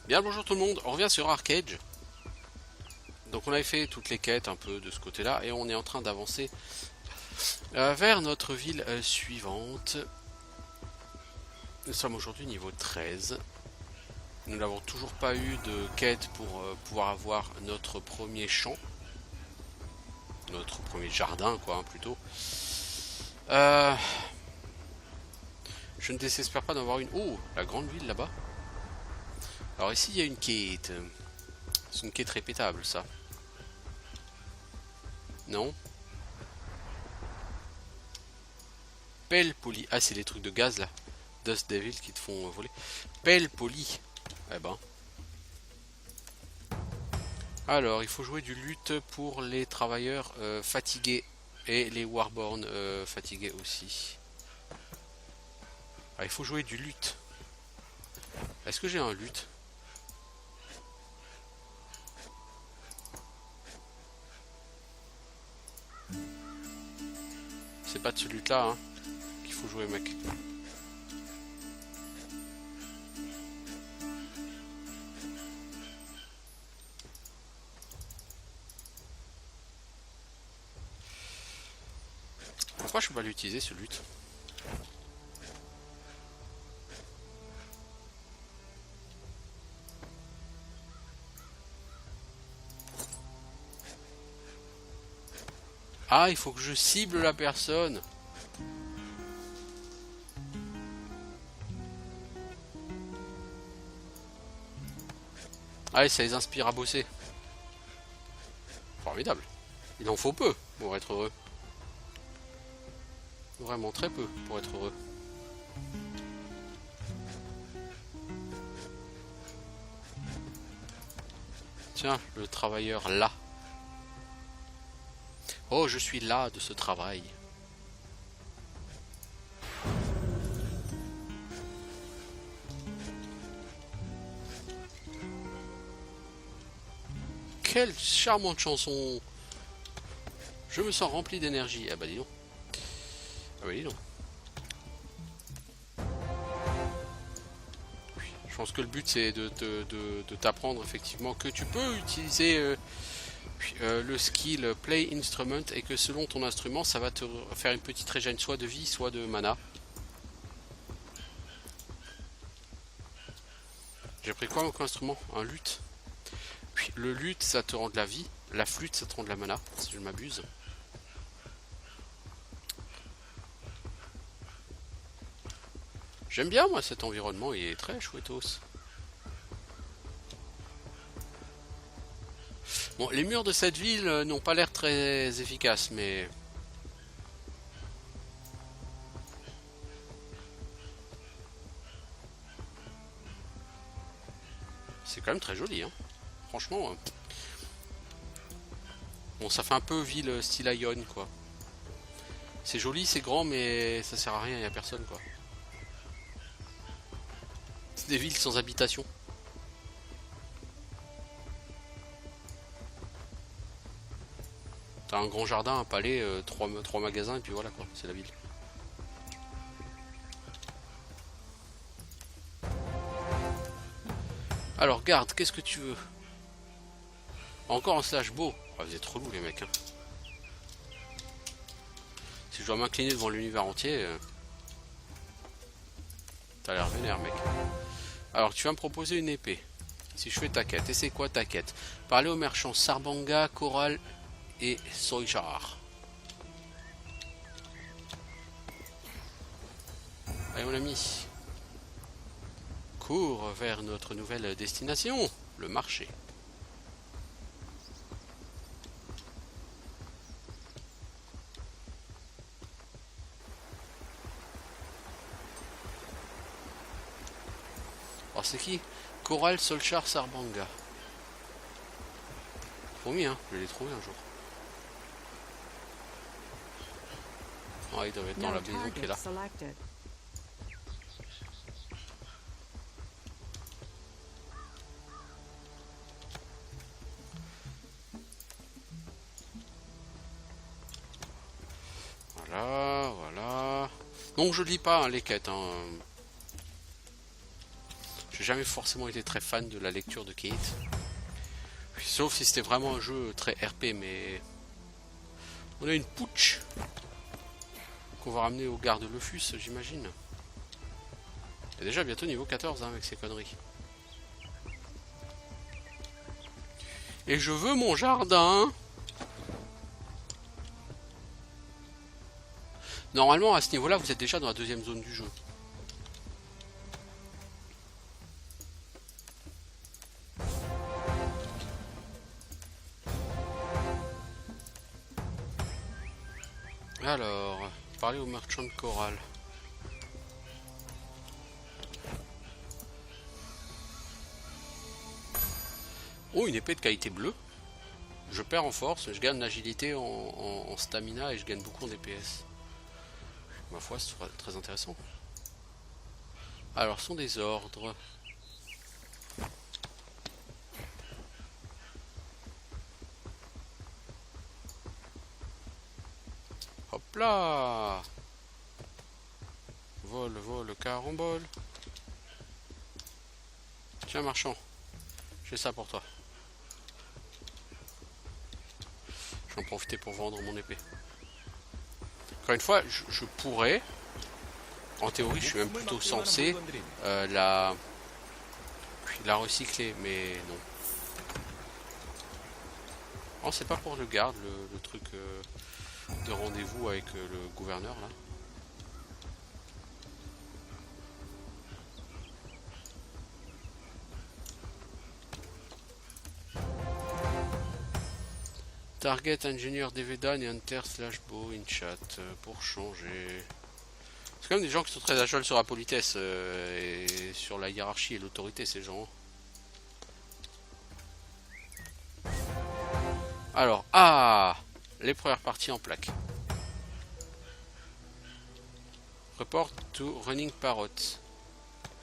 Bien le bonjour tout le monde, on revient sur Arcade. Donc on avait fait toutes les quêtes un peu de ce côté là et on est en train d'avancer vers notre ville suivante. Nous sommes aujourd'hui niveau 13. Nous n'avons toujours pas eu de quête pour pouvoir avoir notre premier champ. Notre premier jardin quoi plutôt. Euh, je ne désespère pas d'avoir une... Oh, la grande ville là-bas. Alors ici il y a une quête. C'est une quête répétable ça. Non? Pelle polie. Ah, c'est les trucs de gaz là. Dust Devil qui te font voler. Pelle polie. Eh ben. Alors, il faut jouer du lutte pour les travailleurs fatigués. Et les Warborn fatigués aussi. Ah, il faut jouer du lutte. Est-ce que j'ai un lutte? C'est pas de ce lutte là hein, qu'il faut jouer mec. Pourquoi je peux pas l'utiliser ce lutte? Ah, il faut que je cible la personne. Ah, et ça les inspire à bosser. Formidable. Il en faut peu pour être heureux. Vraiment très peu pour être heureux. Tiens, le travailleur là. Oh, je suis là de ce travail. Quelle charmante chanson. Je me sens rempli d'énergie. Ah bah dis donc. Ah bah dis donc. Je pense que le but c'est de t'apprendre effectivement que tu peux utiliser le skill Play Instrument et que selon ton instrument ça va te faire une petite régène soit de vie soit de mana. J'ai pris quoi comme instrument? Un luth. Puis le luth ça te rend de la vie, la flûte ça te rend de la mana si je m'abuse. J'aime bien moi cet environnement, il est très chouettos. Bon, les murs de cette ville n'ont pas l'air très efficaces, mais c'est quand même très joli, hein. Franchement. Bon, ça fait un peu ville style Ion, quoi. C'est joli, c'est grand, mais ça sert à rien, y a personne, quoi. C'est des villes sans habitation. T'as un grand jardin, un palais, trois magasins, et puis voilà, quoi. C'est la ville. Alors, garde, qu'est-ce que tu veux? Encore un slash beau. Ah, vous êtes relous, les mecs, hein. Si je dois m'incliner devant l'univers entier, t'as l'air vénère, mec. Alors, tu vas me proposer une épée. Si je fais ta quête, et c'est quoi ta quête? Parler aux merchants Sarbanga, Coral et Soichar. Allez, mon ami. Cours vers notre nouvelle destination, le marché. Alors, c'est qui? Coral, Solchar, Sarbanga. Promis, hein, je vais les trouver un jour. Ouais, ils doivent être dans la maison qui est là. Voilà, voilà. Non, je lis pas hein, les quêtes. Hein. J'ai J'ai jamais forcément été très fan de la lecture de Kate. Sauf si c'était vraiment un jeu très RP, mais... On a une putsch qu'on va ramener au garde Lefus, j'imagine. Et déjà bientôt niveau 14 hein, avec ces conneries. Et je veux mon jardin. Normalement à ce niveau là vous êtes déjà dans la deuxième zone du jeu. Alors, parler au marchand de corail. Oh, une épée de qualité bleue. Je perds en force, je gagne en agilité, en stamina et je gagne beaucoup en DPS. Ma foi, c'est très intéressant. Alors, sont des ordres. Hop là! Vol, vol, carambole. Tiens, marchand. J'ai ça pour toi. Je vais en profiter pour vendre mon épée. Encore une fois, je pourrais... En théorie, je suis même plutôt censé la recycler, mais non. Oh, c'est pas pour le garde, le truc de rendez-vous avec le gouverneur, là. Target, ingénieur Devedan et Hunter / Bow in chat pour changer. C'est quand même des gens qui sont très à cheval sur la politesse et sur la hiérarchie et l'autorité, ces gens. Alors, les premières parties en plaque. Report to Running Parrot.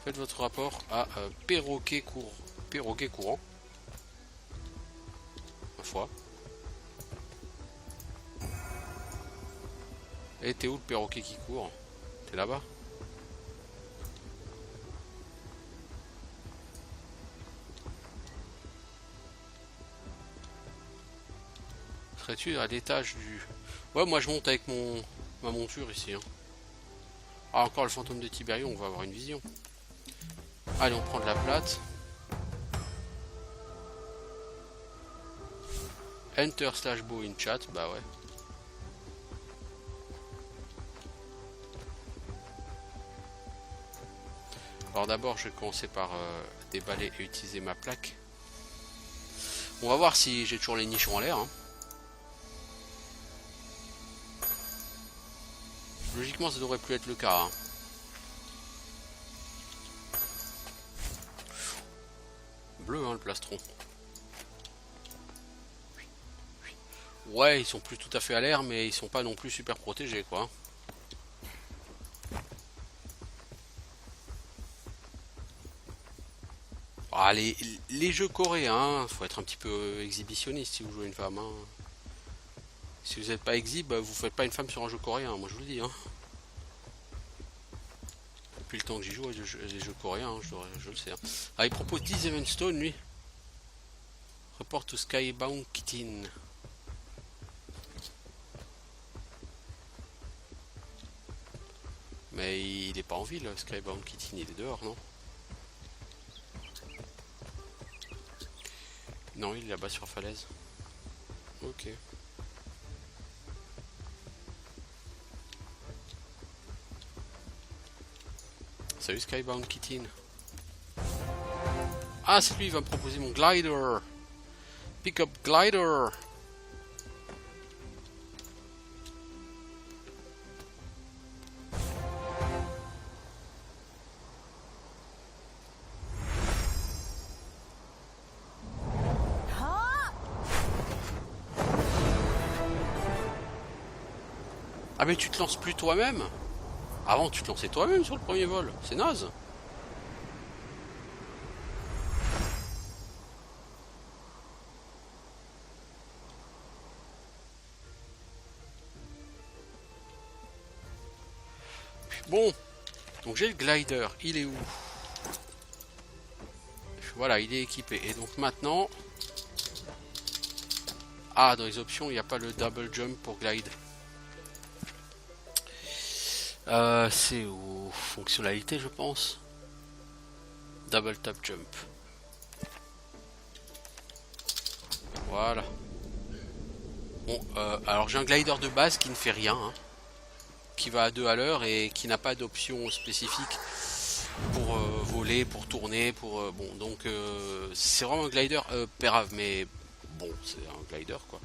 Faites votre rapport à perroquet courant. Ma foi. Et t'es où le perroquet qui court? T'es là-bas? Serais-tu à l'étage du... Ouais, moi je monte avec ma monture ici. Hein. Ah, encore le fantôme de Tiberium, on va avoir une vision. Allez, on prend de la plate. Enter / Bow in chat, bah ouais. Alors d'abord, je vais commencer par déballer et utiliser ma plaque. On va voir si j'ai toujours les nichons en l'air. Hein. Logiquement, ça devrait plus être le cas. Hein. Bleu, hein, le plastron. Ouais, ils sont plus tout à fait à l'air, mais ils sont pas non plus super protégés, quoi. Ah, les jeux coréens, faut être un petit peu exhibitionniste si vous jouez une femme. Hein. Si vous n'êtes pas exhib, vous faites pas une femme sur un jeu coréen, moi je vous le dis. Hein. Depuis le temps que j'y joue, les jeux coréens, hein, je le sais. Hein. Ah, il propose 10 Event Stone, lui. Report to Skybound Kitten. Mais il est pas en ville, Skybound Kitten, il est dehors, non? Non, il est là-bas sur falaise. Ok. Salut Skybound Kitten. Ah, c'est lui, il va me proposer mon glider. Pick up glider. Ah mais tu te lances plus toi-même? Avant tu te lançais toi-même sur le premier vol, c'est naze. Bon, donc j'ai le glider, il est où? Voilà, il est équipé. Et donc maintenant... Ah, dans les options, il n'y a pas le double jump pour glide. C'est aux fonctionnalités, je pense. Double tap jump. Voilà. Bon, alors j'ai un glider de base qui ne fait rien, hein, qui va à 2 à l'heure et qui n'a pas d'option spécifique pour voler, pour tourner, pour bon, donc c'est vraiment un glider pérave, mais bon, c'est un glider quoi.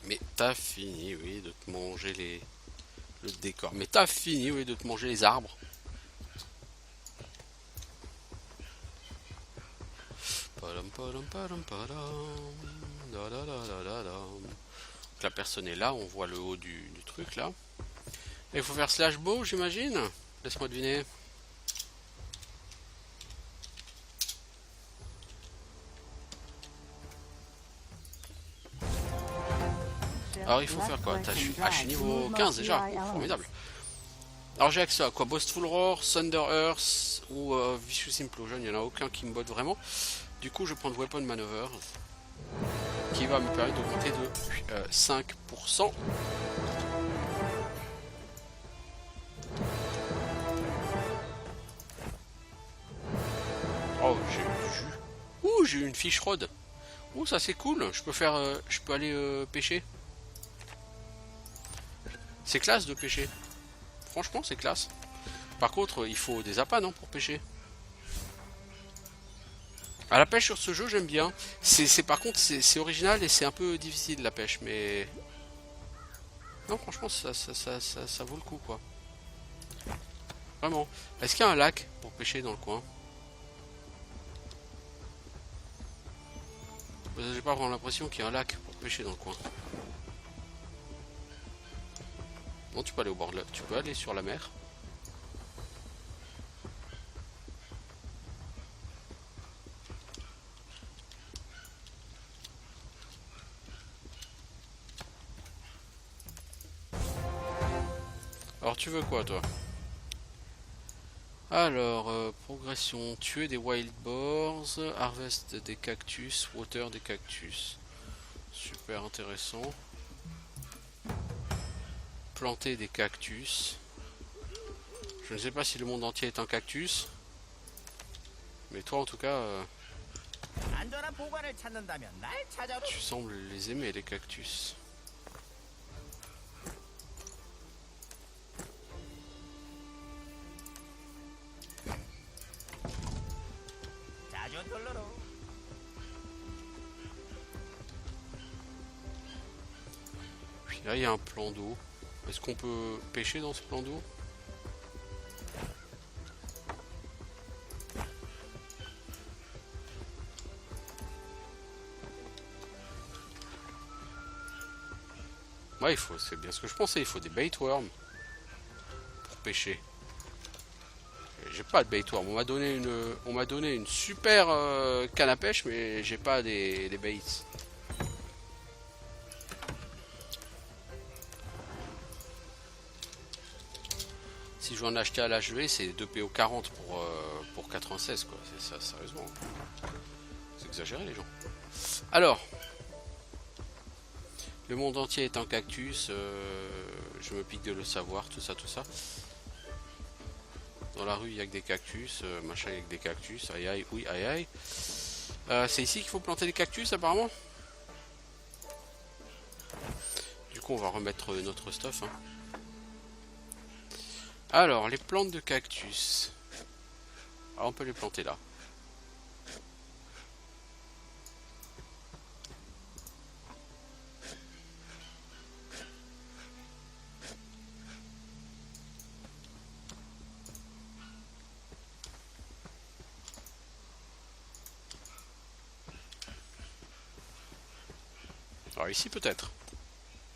Mais t'as fini, oui, de te manger le décor. Mais t'as fini, oui, de te manger les arbres. Padam, padam, padam, padam. Da, da, da, da, da, da. Donc la personne est là, on voit le haut du truc là. Et il faut faire slash bow, j'imagine. Laisse-moi deviner. Alors il faut faire quoi? Je suis niveau 15 déjà, oh, formidable. Alors j'ai accès à quoi? Boastful Roar, Thunder Earth ou Vicious Implosion, il n'y en a aucun qui me botte vraiment. Du coup je prends le Weapon Maneuver qui va me permettre d'augmenter de 5%. Oh j'ai eu du jus. Ouh j'ai eu une fish rod. Ouh ça c'est cool, je peux faire, je peux aller pêcher. C'est classe de pêcher. Franchement c'est classe. Par contre il faut des appâts non pour pêcher. À la pêche sur ce jeu j'aime bien. Par contre c'est original et c'est un peu difficile la pêche mais... Non franchement ça vaut le coup quoi. Vraiment. Est-ce qu'il y a un lac pour pêcher dans le coin? J'ai pas vraiment l'impression qu'il y a un lac pour pêcher dans le coin. Non tu peux aller au bord de la... Tu peux aller sur la mer. Alors tu veux quoi toi? Alors, progression, tuer des wild boars, harvest des cactus, water des cactus. Super intéressant. Planter des cactus. Je ne sais pas si le monde entier est un cactus. Mais toi en tout cas, tu sembles les aimer les cactus. Puis là il y a un plan d'eau. Est-ce qu'on peut pêcher dans ce plan d'eau? Ouais, c'est bien ce que je pensais, il faut des bait worms pour pêcher. J'ai pas de bait worm, on m'a donné une super canne à pêche, mais j'ai pas des baits. Si je veux en acheter à l'HV, c'est 2 PO 40 pour 96 quoi. C'est ça, sérieusement. C'est exagéré les gens. Alors, le monde entier est un cactus. Je me pique de le savoir, tout ça, tout ça. Dans la rue, il n'y a que des cactus. Machin, il y a que des cactus. Aïe aïe, oui, aïe aïe. C'est ici qu'il faut planter des cactus apparemment. Du coup, on va remettre notre stuff. Hein. Alors, les plantes de cactus. Ah, on peut les planter là. Alors ici peut-être.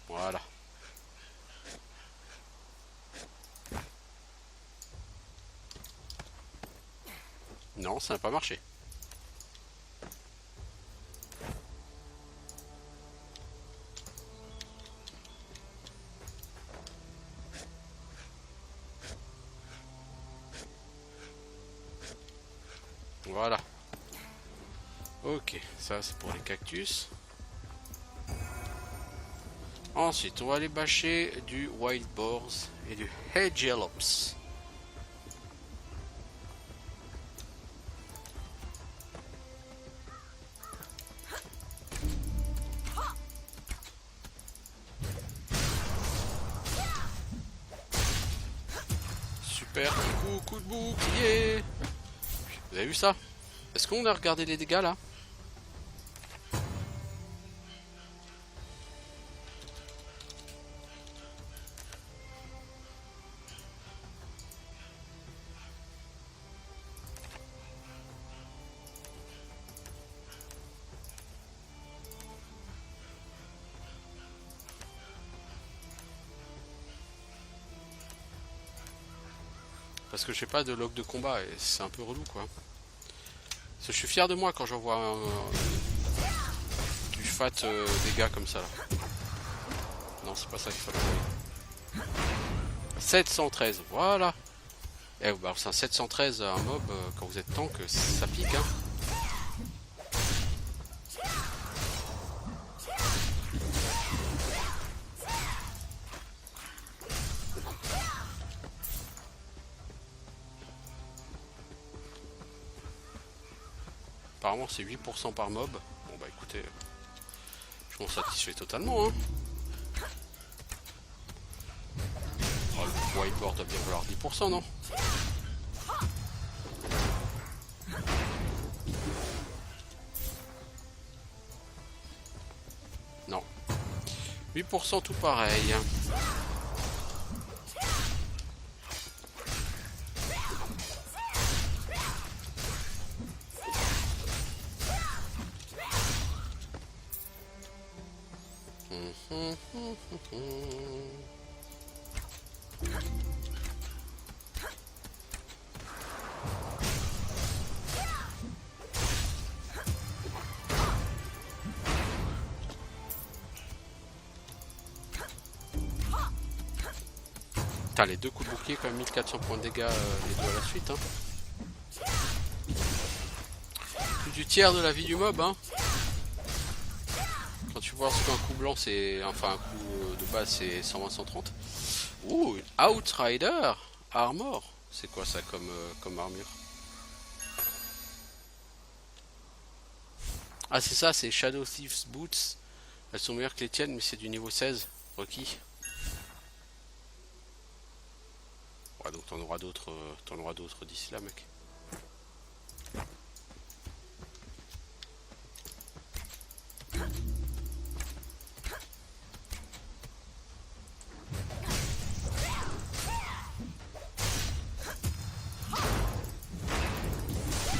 Voilà. Non, ça n'a pas marché. Voilà. Ok, ça c'est pour les cactus. Ensuite, on va aller bâcher du wild boars et du hedgehogs. Super coup de bouclier. Vous avez vu ça? Est-ce qu'on a regardé les dégâts là? Parce que j'ai pas de log de combat et c'est un peu relou quoi. Parce que je suis fier de moi quand j'en vois du fat dégâts comme ça là. Non, c'est pas ça qu'il fallait envoyer. 713, voilà. Et bah, c'est un 713 un mob quand vous êtes tank, ça pique hein. Apparemment c'est 8% par mob. Bon bah écoutez, je m'en satisfais totalement hein. Oh, le whiteboard doit bien vouloir 10% non? Non. 8% tout pareil. Putain, les deux coups de bouclier quand même 1400 points de dégâts les deux à la suite hein. Plus du tiers de la vie du mob hein. Quand tu vois ce qu'un coup blanc c'est... Enfin un coup de base c'est 120-130. Ouh, Outrider Armor. C'est quoi ça comme armure? Ah c'est ça, c'est Shadow Thieves Boots. Elles sont meilleures que les tiennes mais c'est du niveau 16 requis. Ouais, donc t'en auras d'autres d'ici là mec.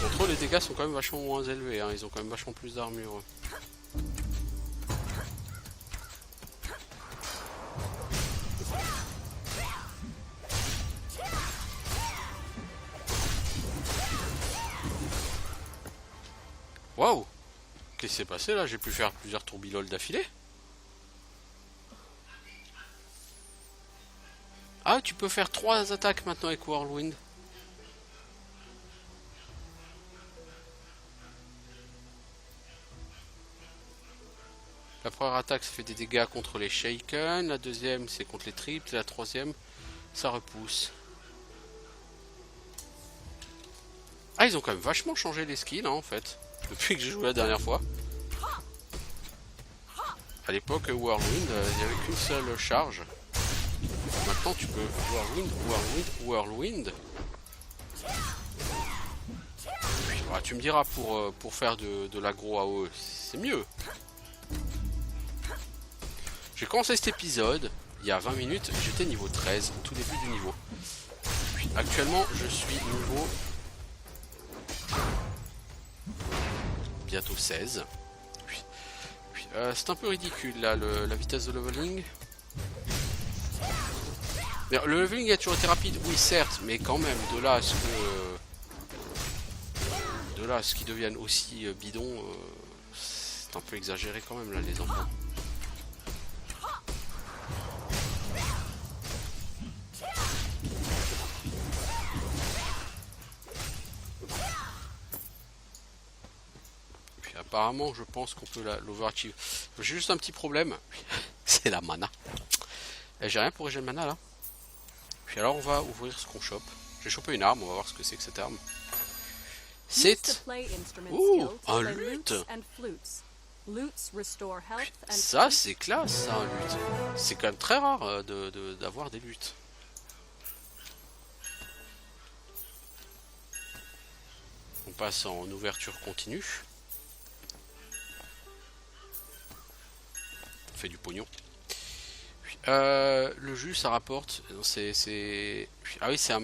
Contre les dégâts sont quand même vachement moins élevés hein. Ils ont quand même vachement plus d'armure. Waouh! Qu'est-ce qui s'est passé là? J'ai pu faire plusieurs tourbiloles d'affilée. Ah, tu peux faire 3 attaques maintenant avec Whirlwind. La première attaque ça fait des dégâts contre les Shaken, la deuxième c'est contre les triples, et la troisième ça repousse. Ah, ils ont quand même vachement changé les skills hein, en fait, depuis que j'ai joué la dernière fois. À l'époque, Whirlwind, il n'y avait qu'une seule charge. Maintenant tu peux Whirlwind, Whirlwind, Whirlwind. Ah, tu me diras pour faire de l'agro AOE, c'est mieux. J'ai commencé cet épisode il y a 20 minutes, j'étais niveau 13, tout début du niveau. Puis actuellement je suis niveau bientôt 16. C'est un peu ridicule là la vitesse de leveling. Mais le leveling a toujours été rapide, oui certes, mais quand même de là à ce qu'ils deviennent aussi bidons, c'est un peu exagéré quand même là les enfants. apparemment, je pense qu'on peut l'overachieve. J'ai juste un petit problème. C'est la mana. Et j'ai rien pour régénérer le mana là. Puis alors on va ouvrir ce qu'on chope. J'ai chopé une arme, on va voir ce que c'est que cette arme. C'est... Ouh, un luth. Ça c'est classe, ça, un luth. C'est quand même très rare d'avoir des luths. On passe en ouverture continue. On fait du pognon. Le jus ça rapporte. Ah oui, c'est un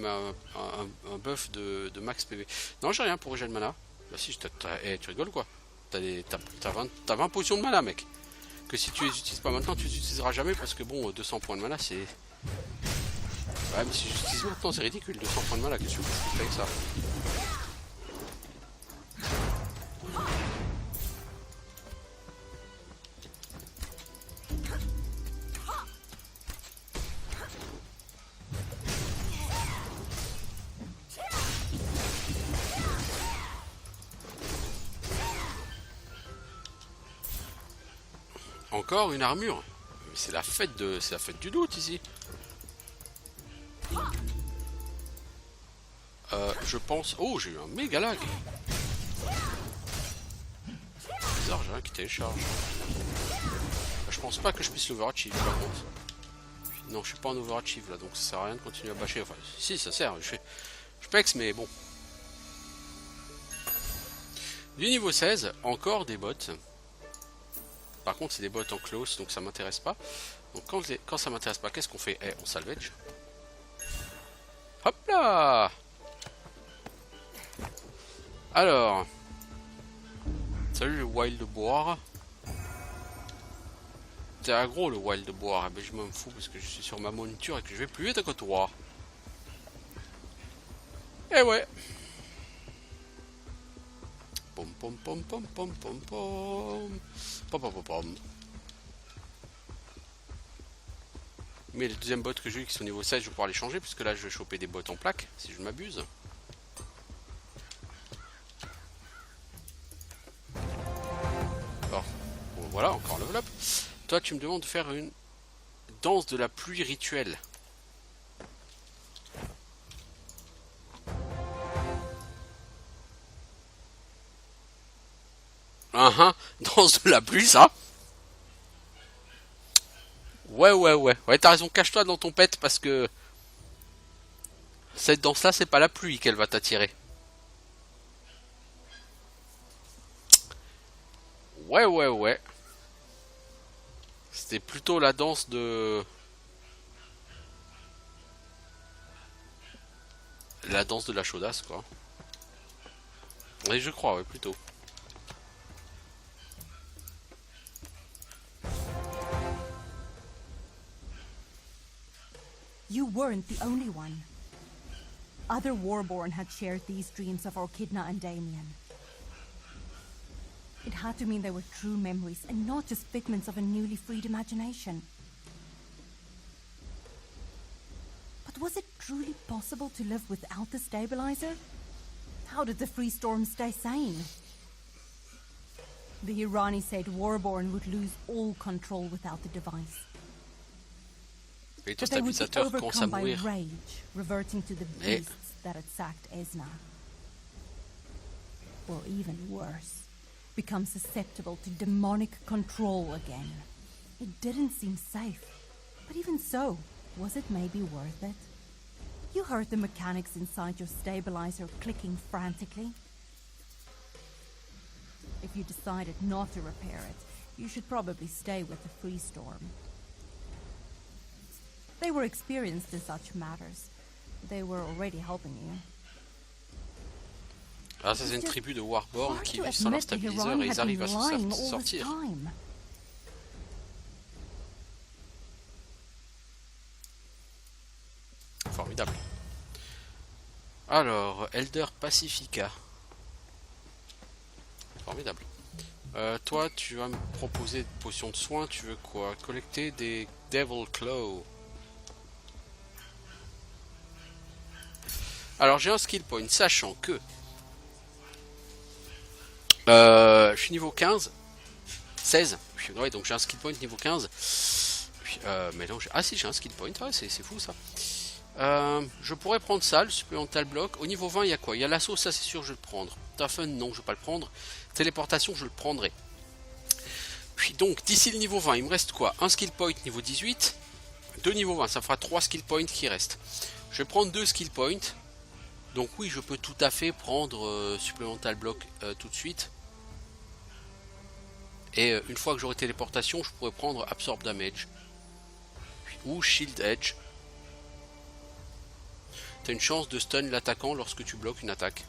buff de max PV. Non, j'ai rien pour régénérer le mana. Bah si, tu rigoles quoi? T'as 20 potions de mana, mec. Que si tu les utilises pas maintenant, tu les utiliseras jamais parce que bon, 200 points de mana c'est. Ouais, mais si j'utilise maintenant, c'est ridicule. 200 points de mana, qu'est-ce que tu fais avec ça? Encore une armure. C'est la fête du loot ici. Je pense. Oh, j'ai eu un méga lag. Bizarre, j'ai rien qui télécharge. Je pense pas que je puisse l'overachieve par contre. Non, je suis pas en overachieve là, donc ça sert à rien de continuer à bâcher. Enfin, si, ça sert. Je pex, mais bon. Du niveau 16, encore des bots. Par contre, c'est des bots en close, donc ça m'intéresse pas. Donc quand ça m'intéresse pas, qu'est-ce qu'on fait? On salvage. Hop là! Alors. Salut le wild boar. C'est aggro le wild boar. Mais je m'en fous parce que je suis sur ma monture et que je vais plus vite que toi. Eh ouais. Pom pom pom pom pom pom pom. Pom pom pom pom. Mais les deuxièmes bots que j'ai eu qui sont niveau 16, je vais pouvoir les changer puisque là je vais choper des bots en plaque si je ne m'abuse. Alors, bon, voilà, encore level up. Toi tu me demandes de faire une danse de la pluie rituelle. Danse de la pluie, ça. Ouais, t'as raison, cache-toi dans ton pet parce que cette danse-là, c'est pas la pluie qu'elle va t'attirer. Ouais. C'était plutôt la danse de... La danse de la chaudasse, quoi. Oui, je crois, ouais, plutôt. You weren't the only one. Other Warborn had shared these dreams of Orchidna and Damien. It had to mean they were true memories and not just figments of a newly freed imagination. But was it truly possible to live without the stabilizer? How did the Freestorm stay sane? The Irani said Warborn would lose all control without the device. Et ton stabilisateur commence à mourir. Rage, reverting to the beasts that had sacked Esna. Or even worse, become susceptible to demonic control again. It didn't seem safe. But even so, was it maybe worth it? You heard the mechanics inside your stabilizer clicking frantically. If you decided not to repair it, you should probably stay with the Freestorm. They were experienced in such matters. They were already helping you. Ah, ça c'est une tribu de Warborn qui vit sans leur stabiliseur et ils arrivent à s'en sortir. Formidable. Alors, Elder Pacifica. Formidable. Toi, tu vas me proposer une potion de soin. Tu veux quoi? Collecter des Devil Claw. Alors, j'ai un skill point, sachant que Je suis niveau 15. 16. Ouais, donc j'ai un skill point niveau 15. Mais non, ah si, j'ai un skill point. Ouais, c'est fou ça. Je pourrais prendre ça, le supplémental bloc. Au niveau 20, il y a quoi? Il y a l'assaut, ça c'est sûr, je vais le prendre. Toughen, non, je vais pas le prendre. Téléportation, je le prendrai. Puis donc, d'ici le niveau 20, il me reste quoi? Un skill point niveau 18. 2 niveau 20, ça fera 3 skill points qui restent. Je vais prendre 2 skill points. Donc oui, je peux tout à fait prendre supplémental bloc tout de suite. Et une fois que j'aurai téléportation, je pourrais prendre absorb damage. Ou shield edge. Tu as une chance de stun l'attaquant lorsque tu bloques une attaque.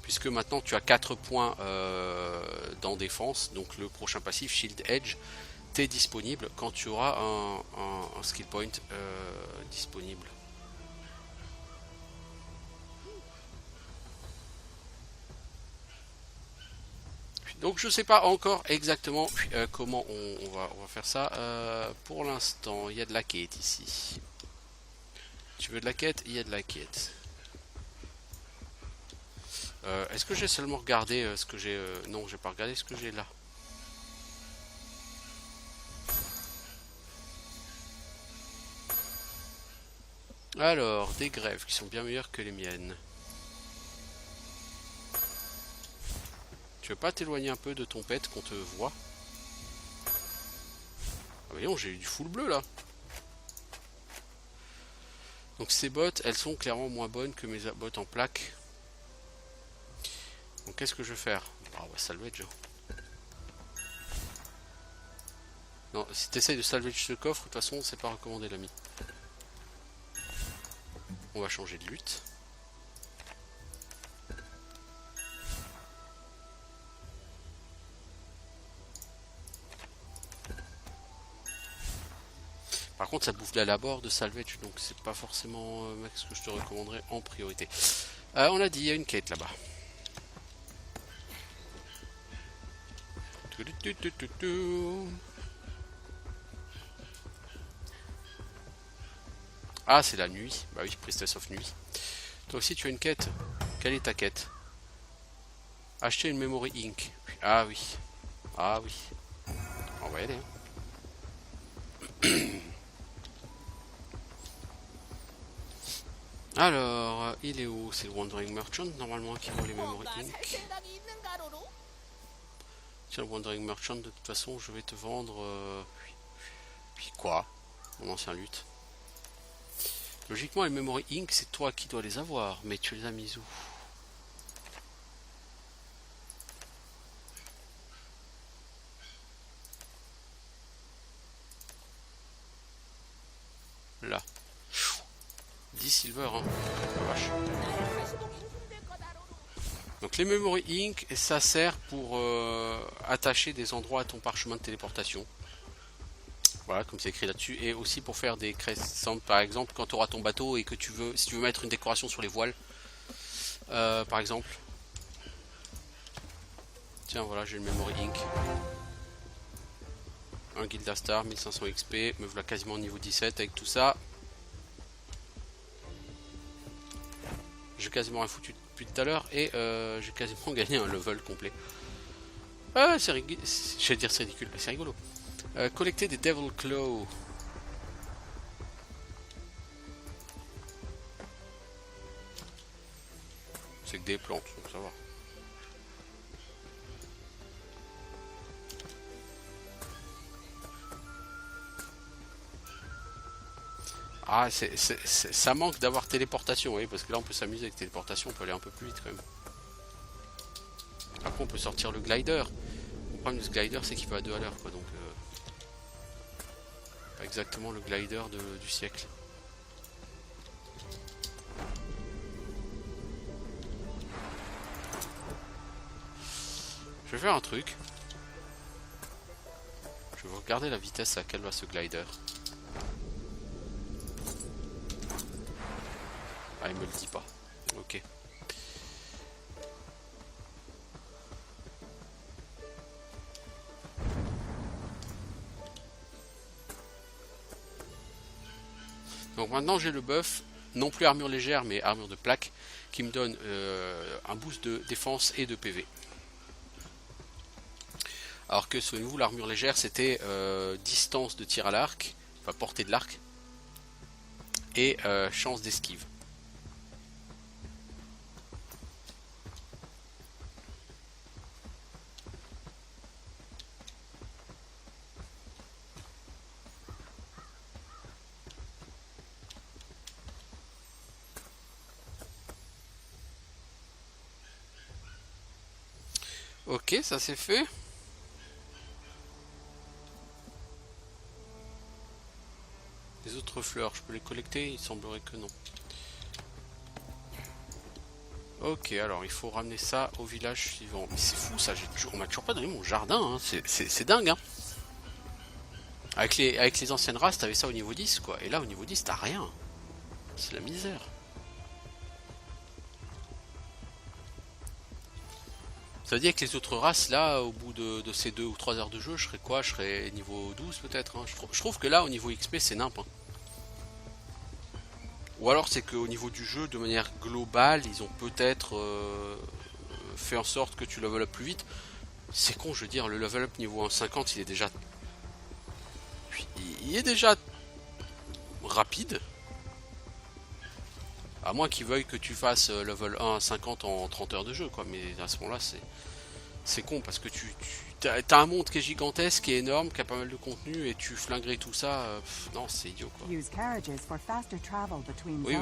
Puisque maintenant tu as 4 points dans défense. Donc le prochain passif, shield edge, t'est disponible quand tu auras un skill point disponible. Donc je sais pas encore exactement comment on va faire ça. Pour l'instant, il y a de la quête ici. Tu veux de la quête? Il y a de la quête. Est-ce que j'ai seulement regardé ce que j'ai... non, j'ai pas regardé ce que j'ai là. Alors, des grèves qui sont bien meilleures que les miennes. Tu veux pas t'éloigner un peu de ton pet qu'on te voit? Ah voyons, j'ai eu du full bleu là. Donc ces bottes, elles sont clairement moins bonnes que mes bottes en plaque. Donc qu'est-ce que je vais faire? Ah ouais, salvage. Non, si t'essayes de salvage ce coffre, de toute façon, c'est pas recommandé l'ami. On va changer de lutte. Par contre, ça bouffe de la labor de salvage, donc c'est pas forcément ce que je te recommanderais en priorité. On a dit, il y a une quête là-bas. Ah, c'est la nuit. Bah oui, Priestess of Nuit. Toi aussi, tu as une quête. Quelle est ta quête? Acheter une Memory Ink. Ah oui. Ah oui. On va y aller. Hein. Alors, il est où? C'est le Wandering Merchant, normalement, qui vaut les Memory Ink. Tiens, le Wandering Merchant, de toute façon, je vais te vendre... Puis quoi? Mon ancien lutte. Logiquement, les Memory Ink, c'est toi qui dois les avoir, mais tu les as mis où? Là. 10 silver, hein. Oh, vache. Donc les Memory Ink, ça sert pour attacher des endroits à ton parchemin de téléportation. Voilà, comme c'est écrit là-dessus. Et aussi pour faire des crescents, par exemple, quand tu auras ton bateau et que tu veux, si tu veux mettre une décoration sur les voiles, par exemple. Tiens, voilà, j'ai le Memory Ink. Un Guildastar, 1500 XP, me voilà quasiment au niveau 17 avec tout ça. J'ai quasiment rien foutu depuis tout à l'heure et j'ai quasiment gagné un level complet. Ah, c'est rigolo. Je vais dire c'est ridicule, mais c'est rigolo. Collecter des Devil Claw. C'est que des plantes, donc ça va. Ah, ça manque d'avoir téléportation, oui, parce que là on peut s'amuser avec téléportation, on peut aller un peu plus vite quand même. Après on peut sortir le glider. Le problème de ce glider c'est qu'il va à 2 à l'heure, quoi, donc pas exactement le glider du siècle. Je vais faire un truc. Je vais regarder la vitesse à laquelle va ce glider. Ah, il me le dit pas. Ok. Donc maintenant j'ai le buff non plus armure légère, mais armure de plaque, qui me donne un boost de défense et de PV. Alors que souvenez-vous, l'armure légère, c'était distance de tir à l'arc, enfin portée de l'arc, et chance d'esquive. Ok, ça c'est fait. Les autres fleurs, je peux les collecter? Il semblerait que non. Ok, alors il faut ramener ça au village suivant. Mais c'est fou ça, on m'a toujours pas donné mon jardin, hein. C'est dingue, hein. Avec les anciennes races, t'avais ça au niveau 10, quoi. Et là, au niveau 10, t'as rien. C'est la misère. Ça veut dire que les autres races, là, au bout de ces 2 ou 3 heures de jeu, je serais quoi? Je serais niveau 12 peut-être, hein. Je trouve que là, au niveau XP, c'est nimp, hein. Ou alors c'est qu'au niveau du jeu, de manière globale, ils ont peut-être fait en sorte que tu level up plus vite. C'est con, je veux dire, le level up niveau 1.50, il est déjà rapide. À moins qu'ils veuillent que tu fasses level 1 à 50 en 30 heures de jeu, quoi. Mais à ce moment-là, c'est con parce que t'as un monde qui est gigantesque, qui est énorme, qui a pas mal de contenu et tu flinguerais tout ça. Non, c'est idiot, quoi. Oui,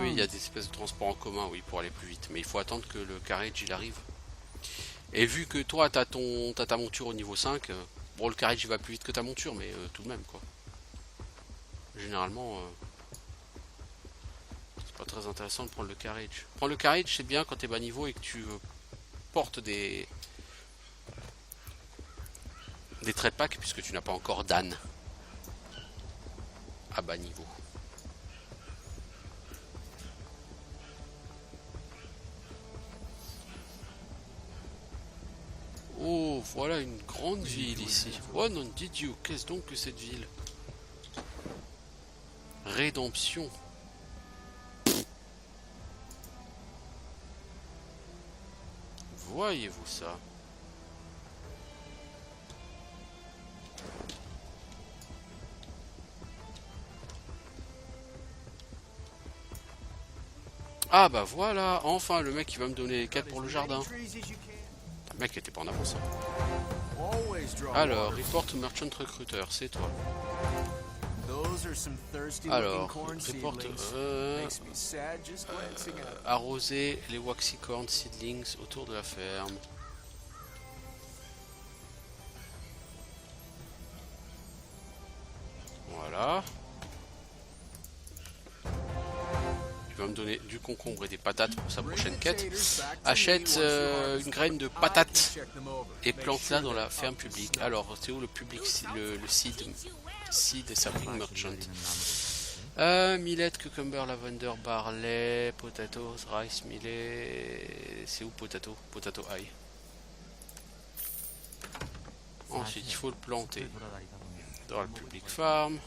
il y a des espèces de transports en commun, oui, pour aller plus vite. Mais il faut attendre que le carriage il arrive. Et vu que toi, t'as ta monture au niveau 5, bon, le carriage il va plus vite que ta monture, mais tout de même, quoi. Généralement, c'est pas très intéressant de prendre le carriage. Prendre le carriage, c'est bien quand t'es bas niveau et que tu portes des trade packs, puisque tu n'as pas encore d'âne à bas niveau. Oh, voilà une grande ville ici. Oh non, Didiou, qu'est-ce donc que cette ville? Rédemption. Voyez-vous ça? Ah bah voilà, enfin le mec qui va me donner les quêtes pour le jardin. Le mec était pas en avance. Alors, report merchant recruiter, c'est toi. Alors, report arroser les waxicorn seedlings autour de la ferme. Voilà. Il va me donner du concombre et des patates pour sa prochaine quête. Achète une graine de patate et plante-la dans la ferme publique. Alors, c'est où le public, le seed et sapling merchant? Millet, cucumber, lavender, barley, potatoes, rice, millet. C'est où potato? Potato ail. Ensuite, il faut le planter dans le public farm.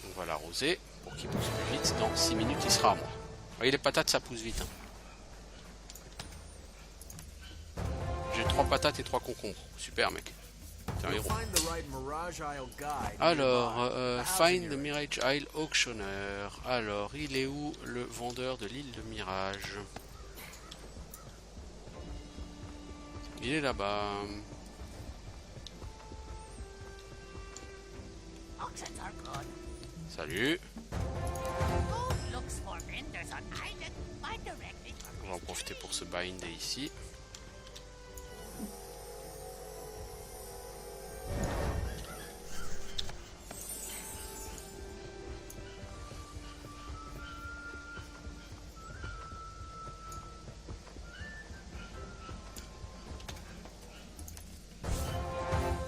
On va l'arroser pour qu'il pousse plus vite. Dans 6 minutes, il sera à moi. Vous voyez, les patates, ça pousse vite. Hein. J'ai 3 patates et 3 concombres. Super, mec. T'es un héros. Alors, find the Mirage Isle Auctioneer. Alors, il est où le vendeur de l'île de Mirage? Il est là-bas. Salut. On va en profiter pour se binder ici.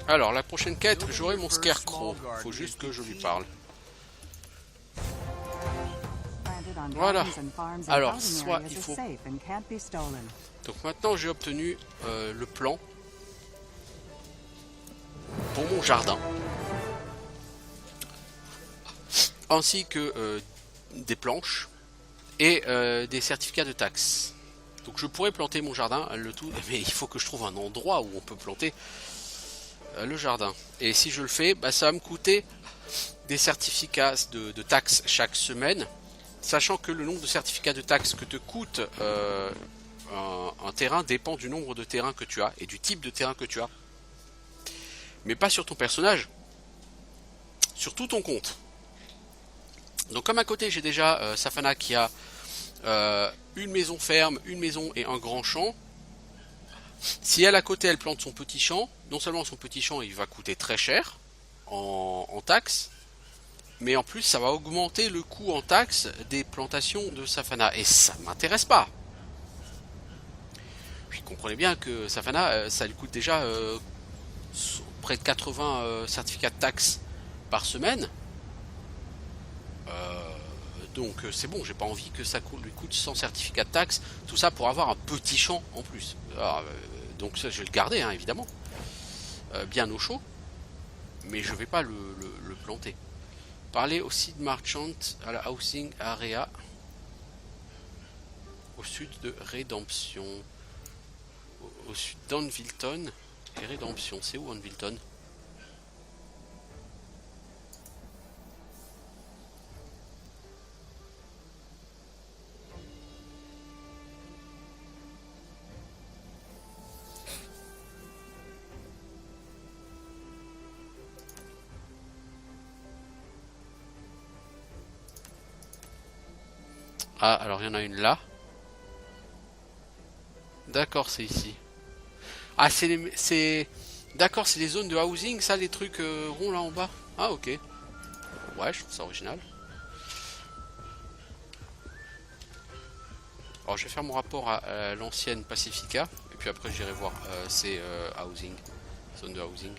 Alors, la prochaine quête, j'aurai mon scarecrow. Faut juste que je lui parle. Voilà. Alors, soit il faut... Donc maintenant, j'ai obtenu le plan pour mon jardin. ainsi que des planches et des certificats de taxes. Donc je pourrais planter mon jardin, le tout, mais il faut que je trouve un endroit où on peut planter le jardin. Et si je le fais, bah, ça va me coûter des certificats de taxes chaque semaine, sachant que le nombre de certificats de taxes que te coûte un terrain dépend du nombre de terrains que tu as et du type de terrain que tu as. Mais pas sur ton personnage, sur tout ton compte. Donc comme à côté j'ai déjà Safana qui a une maison ferme, une maison et un grand champ. Si elle à côté elle plante son petit champ, non seulement son petit champ il va coûter très cher en taxes, mais en plus ça va augmenter le coût en taxes des plantations de Safana. Et ça m'intéresse pas. Puis comprenez bien que Safana ça lui coûte déjà près de 80 certificats de taxes par semaine. Donc c'est bon, j'ai pas envie que ça lui coûte 100 certificats de taxes, tout ça pour avoir un petit champ en plus. Alors, donc ça je vais le garder hein, évidemment, bien au chaud, mais je vais pas le planter. Parler aussi de Marchant à la Housing Area, au sud de Redemption, au sud d'Anvilton et Redemption. C'est où Anvilton? Ah, alors il y en a une là. D'accord, c'est ici. Ah, d'accord, c'est les zones de housing, ça, les trucs ronds là en bas. Ah, ok. Ouais, je trouve ça original. Alors, je vais faire mon rapport à l'ancienne Pacifica. Et puis après, j'irai voir ces housing. Zones de housing.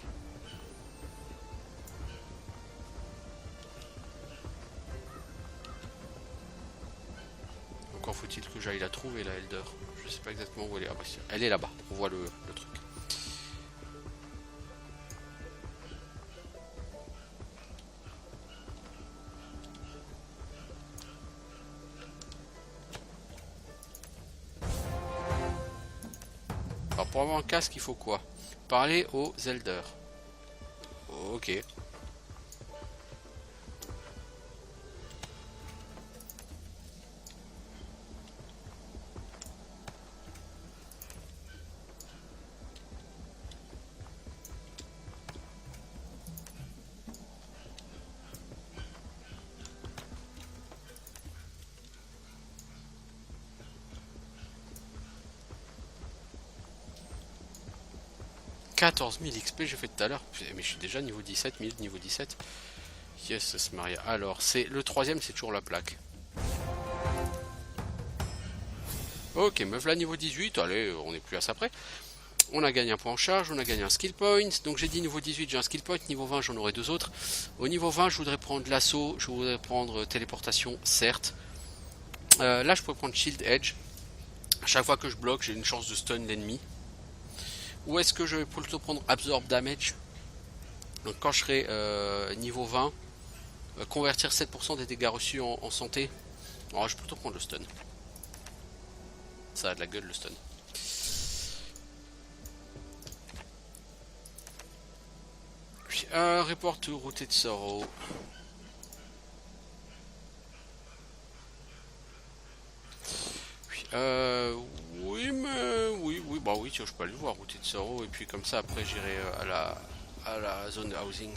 Encore faut-il que j'aille la trouver, la Elder. Je sais pas exactement où elle est. Ah, bah, elle est là-bas. On voit le truc. Alors pour avoir un casque, il faut quoi? Parler aux Elders. Ok. 14 000 XP j'ai fait tout à l'heure. Mais je suis déjà niveau 17, niveau 17. Yes, Maria. Alors, c'est le troisième, c'est toujours la plaque. Ok, meuf là niveau 18. Allez, on est plus à ça près. On a gagné un point en charge, on a gagné un skill point. Donc j'ai dit niveau 18, j'ai un skill point. Niveau 20, j'en aurai deux autres. Au niveau 20, je voudrais prendre l'assaut. Je voudrais prendre téléportation, certes. Là, je pourrais prendre shield edge. À chaque fois que je bloque, j'ai une chance de stun l'ennemi. Ou est-ce que je vais plutôt prendre absorb damage? Donc quand je serai niveau 20, convertir 7% des dégâts reçus en santé. Alors, je vais plutôt prendre le stun. Ça a de la gueule le stun. Puis report to Rooted Sorrow. Puis, oui, mais oui, bah oui, tiens, je peux aller voir Rooted Sorrow et puis comme ça après j'irai à la zone de housing.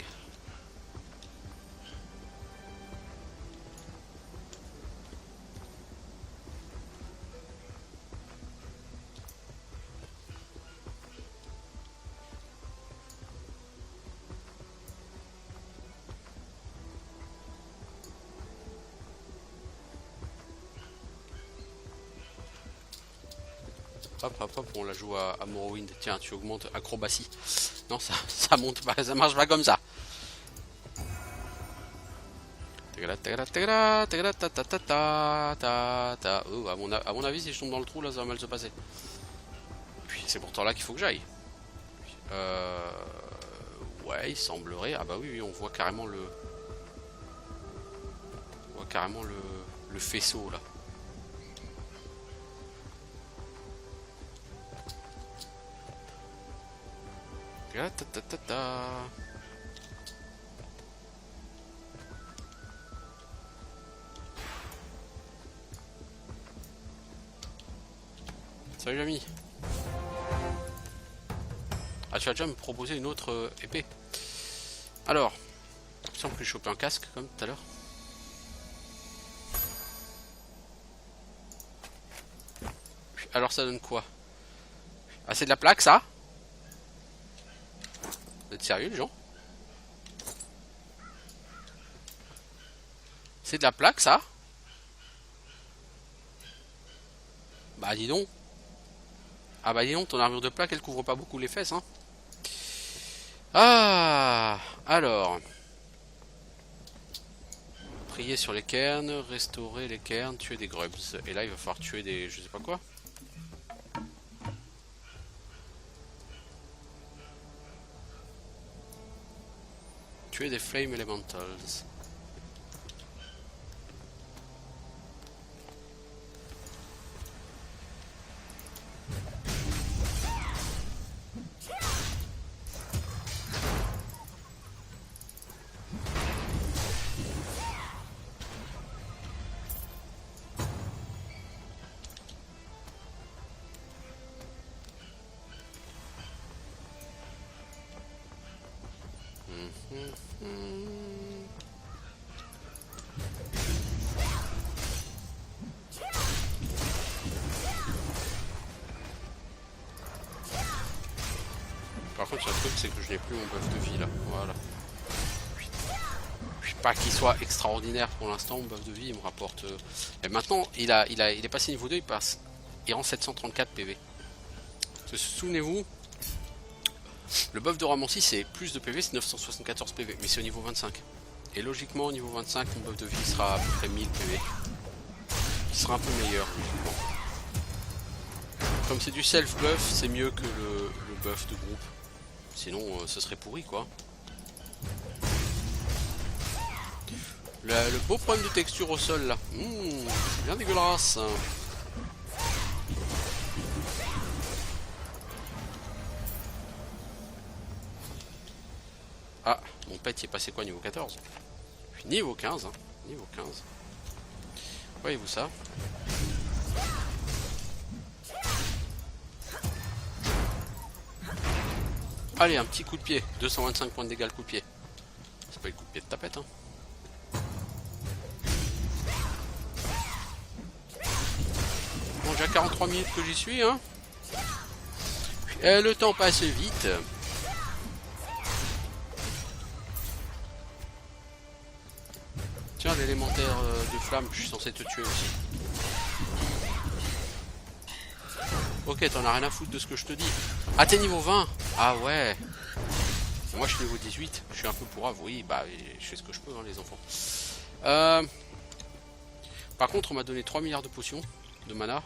Hop, hop, hop, on la joue à Morrowind. Tiens, tu augmentes acrobatie. Non, ça monte pas, ça marche pas comme ça. Oh, à mon avis, si je tombe dans le trou, là, ça va mal se passer. Puis c'est pourtant là qu'il faut que j'aille. Ouais, il semblerait. Ah bah oui, on voit carrément le... voit carrément le faisceau là. Ta ta ta ta. Salut l'ami. Ah, tu vas déjà me proposer une autre épée. Alors, il semble que je chope un casque comme tout à l'heure. Alors ça donne quoi? Ah, c'est de la plaque ça? Vous êtes sérieux les gens? C'est de la plaque ça? Bah dis donc. Ah bah dis donc, ton armure de plaque elle couvre pas beaucoup les fesses hein. Ah, alors. Prier sur les cairns, restaurer les cairns, tuer des grubs. Et là il va falloir tuer des je sais pas quoi. Tuer des flame elementals. Par contre, le truc, c'est que je n'ai plus mon buff de vie là. Voilà. Je sais pas qu'il soit extraordinaire pour l'instant. Mon buff de vie, il me rapporte. Et maintenant, il est passé niveau 2, il rend 734 PV. Souvenez-vous, le buff de Ramancy, c'est plus de PV, c'est 974 PV, mais c'est au niveau 25. Et logiquement, au niveau 25, mon buff de vie sera à peu près 1000 PV. Il sera un peu meilleur, logiquement. Comme c'est du self-buff, c'est mieux que le buff de groupe. Sinon, ce serait pourri, quoi. Le beau problème de texture au sol, là. C'est bien dégueulasse. Ah, mon pet, il est passé quoi, niveau 14? Niveau 15, hein. Niveau 15. Voyez-vous ça? Allez, un petit coup de pied. 225 points de dégâts le coup de pied. C'est pas le coup de pied de tapette, hein. Bon, j'ai 43 minutes que j'y suis, hein. Et le temps passe vite. Tiens, l'élémentaire de flamme, je suis censé te tuer aussi. Ok, t'en as rien à foutre de ce que je te dis. Ah, t'es niveau 20? Ah ouais. Moi, je suis niveau 18. Je suis un peu pourrave, oui. Bah, je fais ce que je peux, hein, les enfants. Par contre, on m'a donné 3 milliards de potions de mana.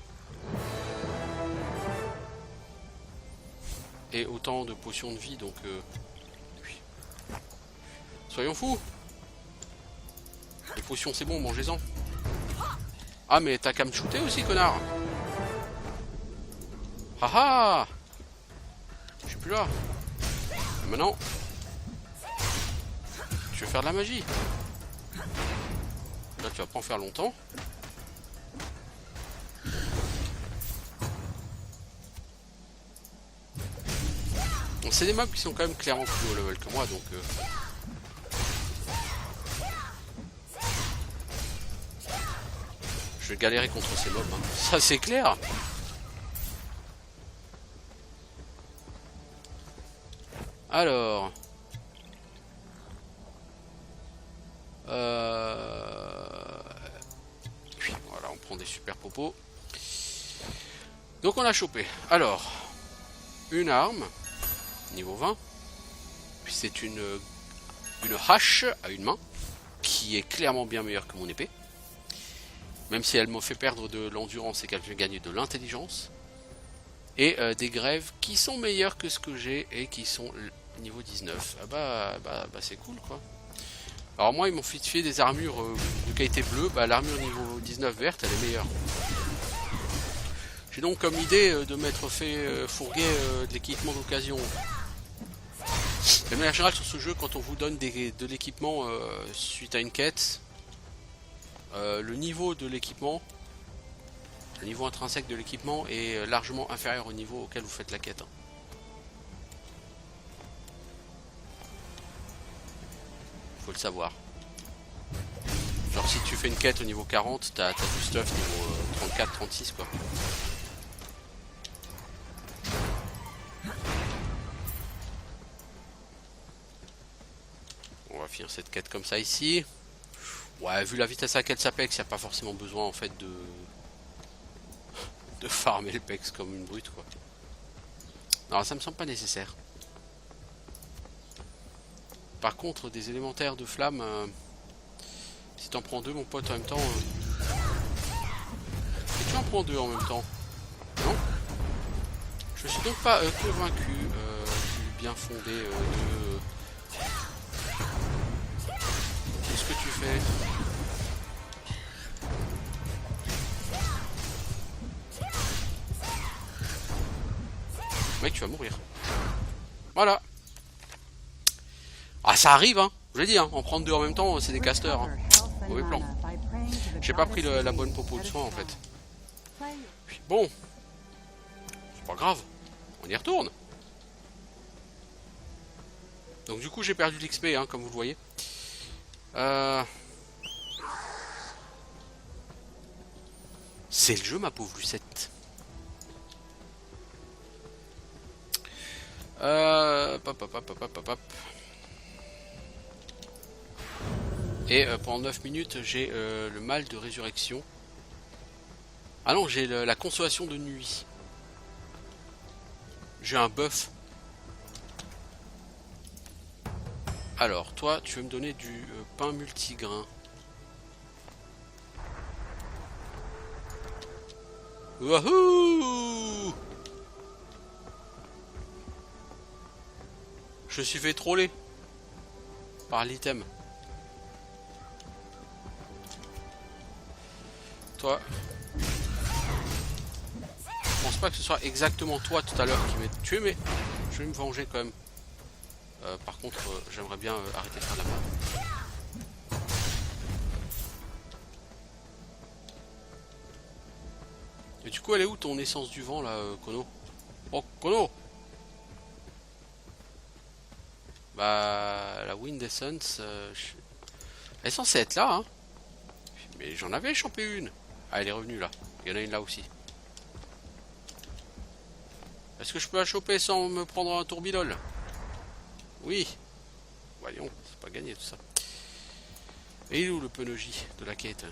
Et autant de potions de vie, donc... Soyons fous. Les potions, c'est bon, mangez-en. Ah, mais t'as qu'à me shooter aussi, connard. Haha. Je suis plus là. Et maintenant, tu veux faire de la magie. Là, tu vas pas en faire longtemps. Bon, c'est des mobs qui sont quand même clairement plus haut level que moi, donc... Je vais galérer contre ces mobs, hein. Ça c'est clair. Alors... Voilà, on prend des super popos. Donc on a chopé. Alors, une arme, niveau 20. Puis c'est une hache à une main, qui est clairement bien meilleure que mon épée. Même si elle me fait perdre de l'endurance et qu'elle fait gagner de l'intelligence. Et des grèves qui sont meilleures que ce que j'ai et qui sont niveau 19. Ah bah c'est cool quoi. Alors moi, ils m'ont fait des armures de qualité bleue. Bah, l'armure niveau 19 verte, elle est meilleure. J'ai donc comme idée de m'être fait fourguer de l'équipement d'occasion. De manière générale, sur ce jeu, quand on vous donne de l'équipement suite à une quête, le niveau de l'équipement, le niveau intrinsèque de l'équipement est largement inférieur au niveau auquel vous faites la quête. Faut le savoir. Genre si tu fais une quête au niveau 40, t'as du stuff niveau 34-36 quoi. On va finir cette quête comme ça ici. Ouais, vu la vitesse à laquelle ça pex, il n'y a pas forcément besoin en fait de farmer le pex comme une brute quoi. Non, ça me semble pas nécessaire. Par contre, des élémentaires de flamme, si t'en prends deux, mon pote, en même temps. Et tu en prends deux en même temps. Non? Je suis donc pas convaincu du bien fondé de ce que tu fais. Mec, tu vas mourir. Voilà. Ah, ça arrive, hein. Je l'ai dit, hein. En prendre deux en même temps, c'est des casteurs. Hein. Mauvais plan. J'ai pas pris la bonne popo de soin, en fait. Puis, bon. C'est pas grave. On y retourne. Donc, du coup, j'ai perdu l'XP, hein, comme vous le voyez. C'est le jeu, ma pauvre Lucette. Et pendant 9 minutes, j'ai le mal de résurrection. Ah non, j'ai la consolation de nuit. J'ai un buff. Alors, toi, tu veux me donner du pain multigrain. Wouhou! Je me suis fait troller par l'item. Toi, je pense pas que ce soit exactement toi tout à l'heure qui m'ait tué, mais je vais me venger quand même. Par contre, j'aimerais bien arrêter de faire de la merde. Et du coup, elle est où ton essence du vent là, Kono? Oh, Kono! Bah, la Wind Essence, elle est censée être là, hein. Mais j'en avais chopé une. Ah, elle est revenue là. Il y en a une là aussi. Est-ce que je peux la choper sans me prendre un tourbillol? Oui. Voyons, c'est pas gagné tout ça. Et il est où le Penoji de la quête?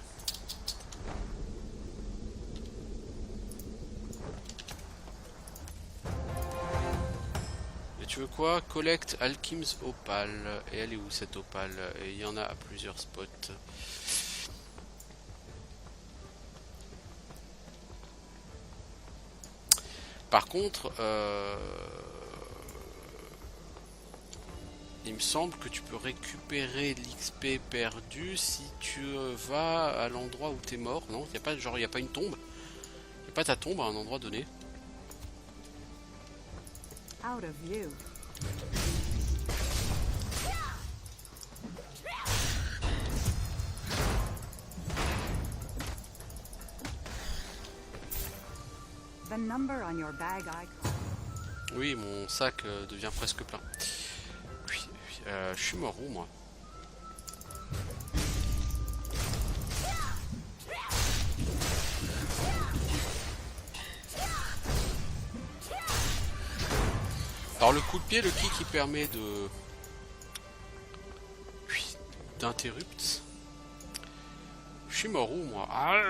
Et tu veux quoi? Collect Alchem's Opale. Et elle est où cette opale? Et il y en a à plusieurs spots. Par contre, il me semble que tu peux récupérer l'XP perdu si tu vas à l'endroit où t'es mort. Non, il n'y a pas genre, il y a pas une tombe. Il n'y a pas ta tombe à un endroit donné. Out of view. The number on your bag icon. Oui, mon sac devient presque plein. Oui, je suis mort où moi? Alors le coup de pied, le kick qui permet de d'interrupt. Je suis mort où moi? Ah,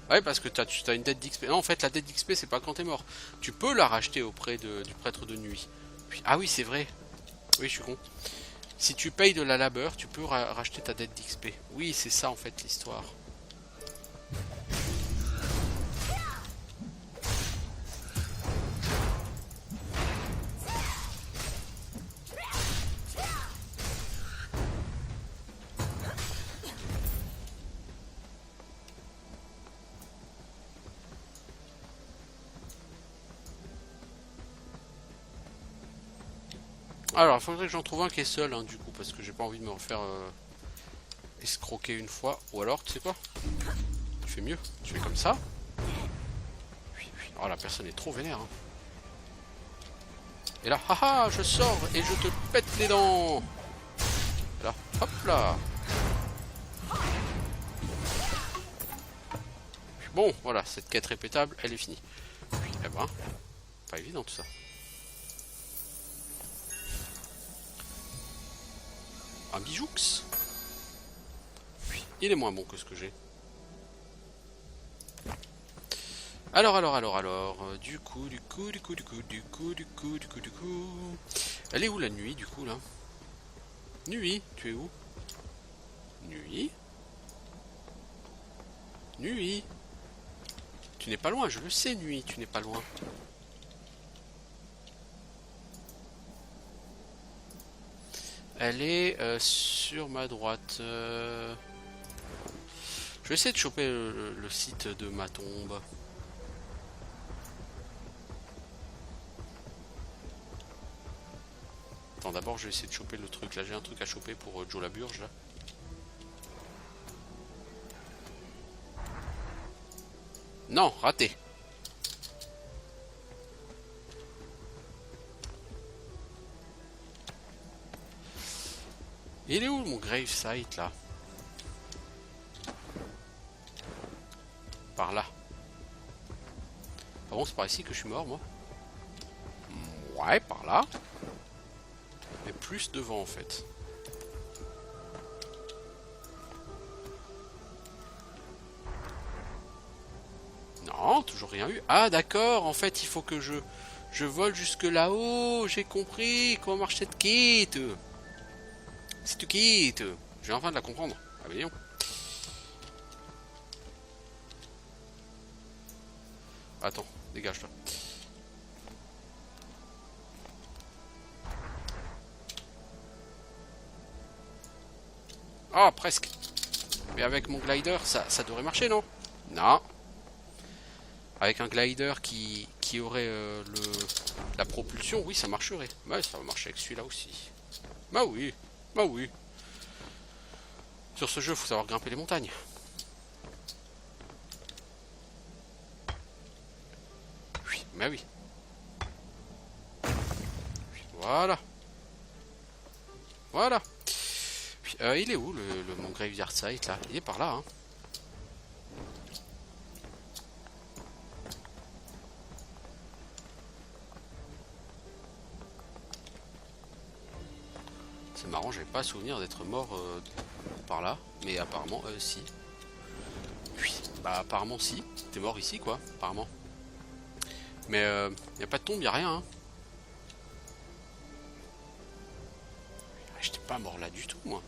ouais, parce que tu as une dette d'XP. Non, en fait, la dette d'XP, c'est pas quand t'es mort. Tu peux la racheter auprès du prêtre de nuit. Puis, ah oui, c'est vrai. Oui, je suis con. Si tu payes de la labeur, tu peux racheter ta dette d'XP. Oui, c'est ça en fait l'histoire. Alors, il faudrait que j'en trouve un qui est seul, hein, du coup, parce que j'ai pas envie de me refaire escroquer une fois. Ou alors, tu sais quoi? Tu fais mieux. Tu fais comme ça. Oh, la personne est trop vénère. Hein. Et là, haha, je sors et je te pète les dents. Et là, hop là. Bon, voilà, cette quête répétable, elle est finie. Eh ben, pas évident tout ça. Un bijoux. Il est moins bon que ce que j'ai. Alors, du coup. Elle est où la nuit, du coup, là? Nuit, tu es où? Nuit? Nuit? Tu n'es pas loin, je le sais, Nuit, tu n'es pas loin. Elle est sur ma droite. Je vais essayer de choper le site de ma tombe. Attends, d'abord je vais essayer de choper le truc. Là j'ai un truc à choper pour Joe la Burge là. Non, raté. Il est où mon grave site là? Par là. Ah bon, c'est par ici que je suis mort moi? Ouais, par là. Mais plus devant en fait. Non, toujours rien eu. Ah d'accord, en fait il faut que je vole jusque là-haut. J'ai compris comment marche cette quête. C'est tu quittes. J'ai enfin de la comprendre. Ah mais non. Attends, dégage-toi. Oh, presque. Mais avec mon glider, ça devrait marcher, non? Non. Avec un glider qui aurait la propulsion, oui, ça marcherait. Ouais, ça va marcher avec celui-là aussi. Bah oui, bah oui. Sur ce jeu, il faut savoir grimper les montagnes. Oui, bah oui. Voilà. Voilà. Il est où mon graveyard site là? Il est par là, hein. C'est marrant, j'avais pas souvenir d'être mort par là, mais apparemment si. Oui, bah apparemment si. T'es mort ici quoi, apparemment. Mais y a pas de tombe, y a rien. Hein. J'étais pas mort là du tout moi.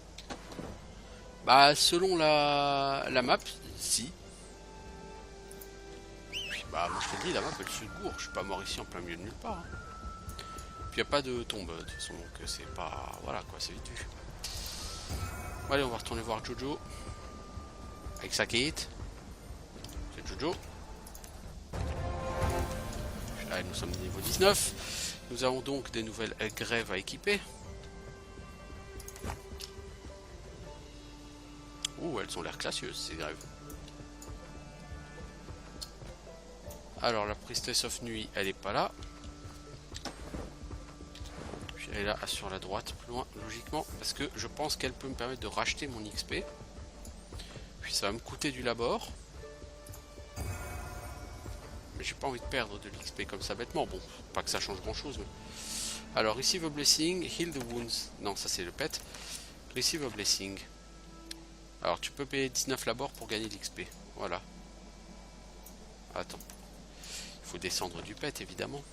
Bah selon la map, si. Oui, bah moi je te dis, la map elle se gourre, je suis pas mort ici en plein milieu de nulle part. Hein. Puis y a pas de tombe de toute façon, donc c'est pas... Voilà quoi, c'est vite vu. Bon, allez, on va retourner voir Jojo. Avec sa quête. C'est Jojo. Allez, nous sommes niveau 19. Nous avons donc des nouvelles grèves à équiper. Ouh, elles ont l'air classieuses ces grèves. Alors la Priestess of Nuit, elle est pas là. Puis elle est là sur la droite, plus loin, logiquement, parce que je pense qu'elle peut me permettre de racheter mon XP. Puis ça va me coûter du labor. Mais j'ai pas envie de perdre de l'XP comme ça bêtement. Bon, pas que ça change grand chose. Mais... Alors, receive a blessing, heal the wounds. Non, ça c'est le pet. Receive a blessing. Alors, tu peux payer 19 labor pour gagner l'XP. Voilà. Attends. Il faut descendre du pet, évidemment.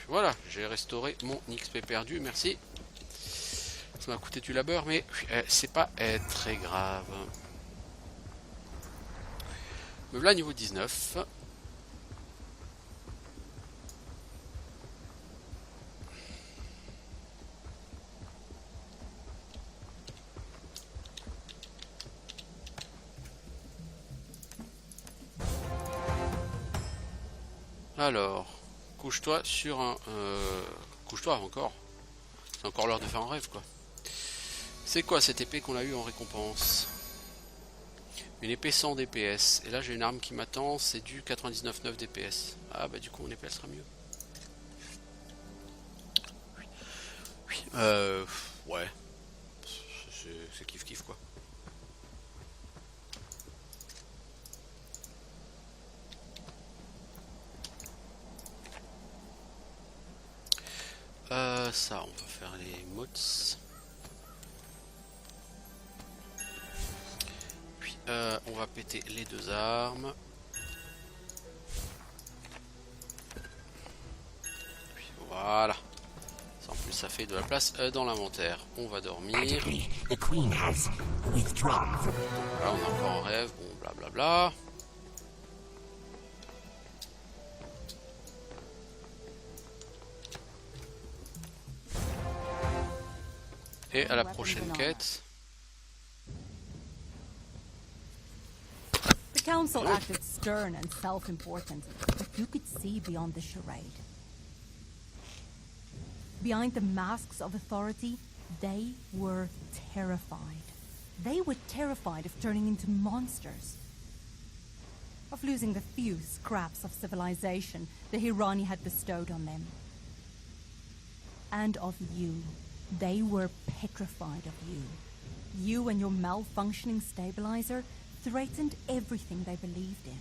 Voilà, j'ai restauré mon XP perdu, merci. Ça m'a coûté du labeur, mais c'est pas très grave. Me voilà niveau 19. Alors, couche-toi sur un... couche-toi encore. C'est encore l'heure de faire un rêve, quoi. C'est quoi cette épée qu'on a eu en récompense? Une épée 100 DPS. Et là, j'ai une arme qui m'attend, c'est du 99,9 DPS. Ah bah du coup, mon épée, elle sera mieux. Ouais. C'est kiff-kiff, quoi. Ça, on va faire les mods. Puis, on va péter les deux armes. Puis, voilà. Ça, en plus, ça fait de la place dans l'inventaire. On va dormir. The Queen has withdrawn. Voilà, on est encore en rêve. Bon, blablabla. Et à la prochaine quête. The council acted stern and self-important, but you could see beyond the charade. Behind the masks of authority, they were terrified. They were terrified of turning into monsters. Of losing the few scraps of civilization the Hirani had bestowed on them. And of you. They were petrified of you. You and your malfunctioning stabilizer threatened everything they believed in.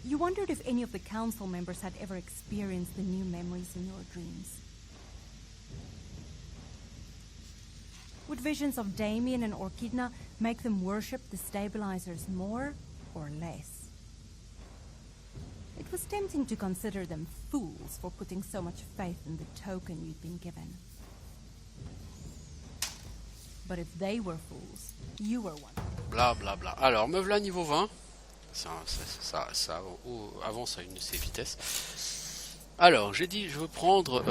You wondered if any of the council members had ever experienced the new memories in your dreams. Would visions of Damien and Orchidna make them worship the stabilizers more or less? It was tempting to consider them fools for putting so much faith in the token you'd been given. But if they were fools, you were one. Bla bla bla. Alors, me voilà niveau 20. Ça avance à une de ses vitesses. Alors, j'ai dit, je veux prendre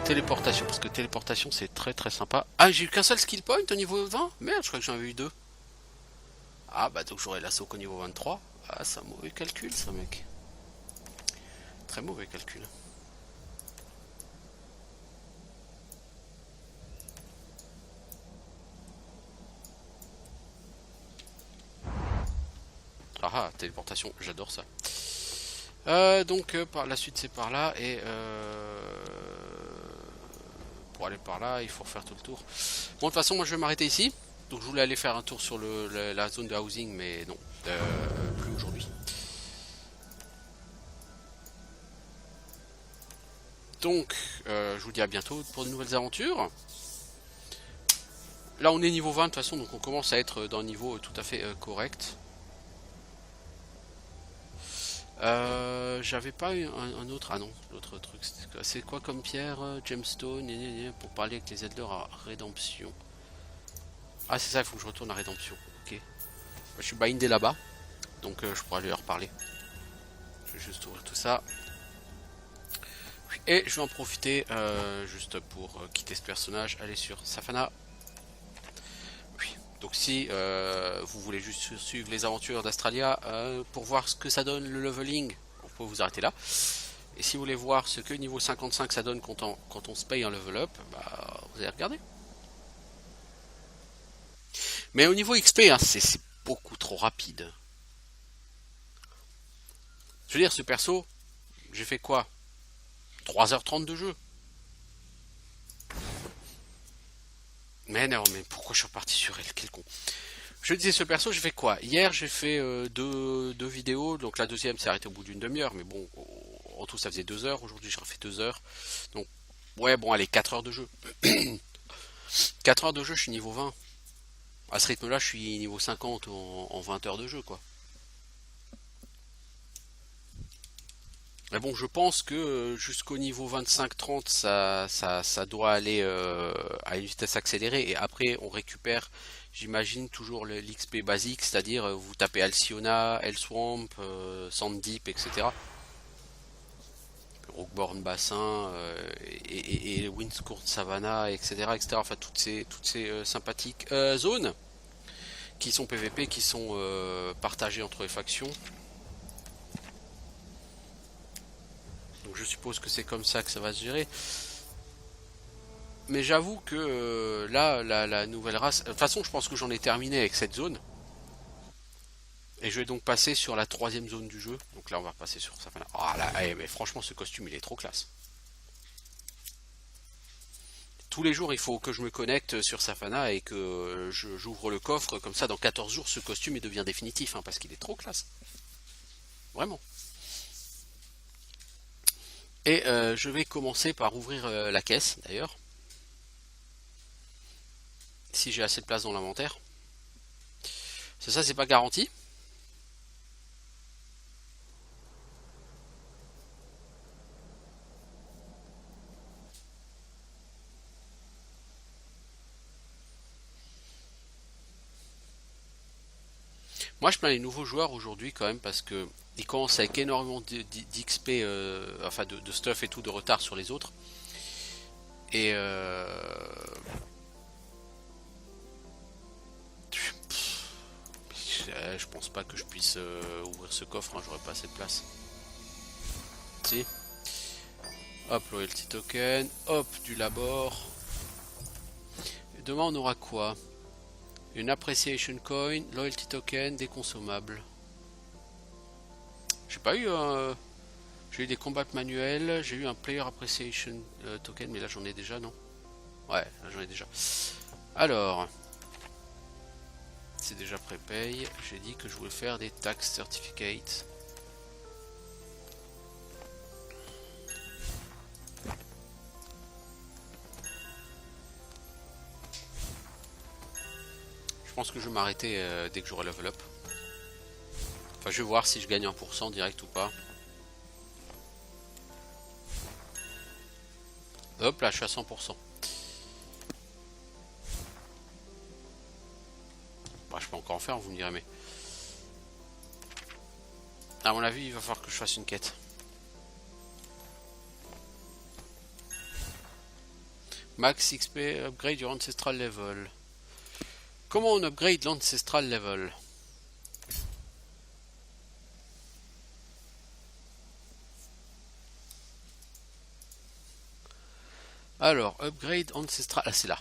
téléportation, parce que téléportation c'est très très sympa. Ah, j'ai eu qu'un seul skill point au niveau 20. Merde, je crois que j'en avais eu 2. Ah, bah donc j'aurai l'assaut qu'au niveau 23. Ah, c'est un mauvais calcul ça, mec. Très mauvais calcul. Ah, téléportation, j'adore ça. Donc par la suite c'est par là et pour aller par là il faut refaire tout le tour. Bon, de toute façon moi je vais m'arrêter ici. Donc je voulais aller faire un tour sur la zone de housing, mais non, plus aujourd'hui. Donc je vous dis à bientôt pour de nouvelles aventures. Là on est niveau 20 de toute façon, donc on commence à être dans un niveau tout à fait correct. J'avais pas eu un autre... Ah non, l'autre truc, c'est quoi comme pierre? Gemstone, pour parler avec les Elders à Rédemption. Ah c'est ça, il faut que je retourne à Rédemption. Ok. Je suis bindé là-bas, donc je pourrais aller leur parler. Je vais juste ouvrir tout ça. Et je vais en profiter juste pour quitter ce personnage, aller sur Safana. Donc si vous voulez juste suivre les aventures d'Astralia pour voir ce que ça donne le leveling, vous pouvez vous arrêter là. Et si vous voulez voir ce que niveau 55 ça donne quand on se paye un level up, bah, vous allez regarder. Mais au niveau XP, hein, c'est beaucoup trop rapide. Je veux dire, ce perso, j'ai fait quoi? 3h30 de jeu. Mais non, mais pourquoi je suis reparti sur elle? Quel con. Je disais ce perso, j'ai fait quoi? Hier, j'ai fait deux vidéos. Donc la deuxième s'est arrêtée au bout d'une demi-heure. Mais bon, en tout, ça faisait 2 heures. Aujourd'hui, j'ai refait 2 heures. Donc, ouais, bon, allez, 4 heures de jeu. 4 heures de jeu, je suis niveau 20. À ce rythme-là, je suis niveau 50 en 20 heures de jeu, quoi. Mais bon, je pense que jusqu'au niveau 25-30, ça doit aller à une vitesse accélérée. Et après, on récupère, j'imagine, toujours l'XP basique, c'est-à-dire vous tapez Alcyona, Hellswamp, Sanddeep, etc. Rockborn Bassin et Windscourt Savannah, etc., etc. Enfin, toutes ces sympathiques zones qui sont PVP, qui sont partagées entre les factions. je suppose que c'est comme ça que ça va se gérer. Mais j'avoue que là, la nouvelle race... De toute façon, je pense que j'en ai terminé avec cette zone. Et je vais donc passer sur la 3e zone du jeu. Donc là, on va repasser sur Safana. Ah là, mais franchement, ce costume, il est trop classe. Tous les jours, il faut que je me connecte sur Safana et que j'ouvre le coffre. Comme ça, dans 14 jours, ce costume, il devient définitif. Hein, parce qu'il est trop classe. Vraiment. Et je vais commencer par ouvrir la caisse, d'ailleurs. Si j'ai assez de place dans l'inventaire. Ça, c'est pas garanti. Moi je plains les nouveaux joueurs aujourd'hui quand même parce que ils commencent avec énormément d'XP, enfin de stuff et tout de retard sur les autres. Et je pense pas que je puisse ouvrir ce coffre, hein, j'aurais pas assez de place. Si. Hop, loyalty token, hop, du labor. Et demain on aura quoi? Une appreciation coin, loyalty token, des consommables. J'ai pas eu j'ai eu des combats manuels, j'ai eu un player appreciation token, mais là j'en ai déjà, non? Ouais, là j'en ai déjà. Alors, c'est déjà prépay. J'ai dit que je voulais faire des tax certificates. Je pense que je vais m'arrêter dès que j'aurai level up. Enfin, je vais voir si je gagne 1% direct ou pas. Hop là, je suis à 100%. Bah, je peux encore en faire, vous me direz, mais... À mon avis, il va falloir que je fasse une quête. Max XP, upgrade your ancestral level. Comment on upgrade l'ancestral level? Alors, upgrade ancestral... Ah, c'est là.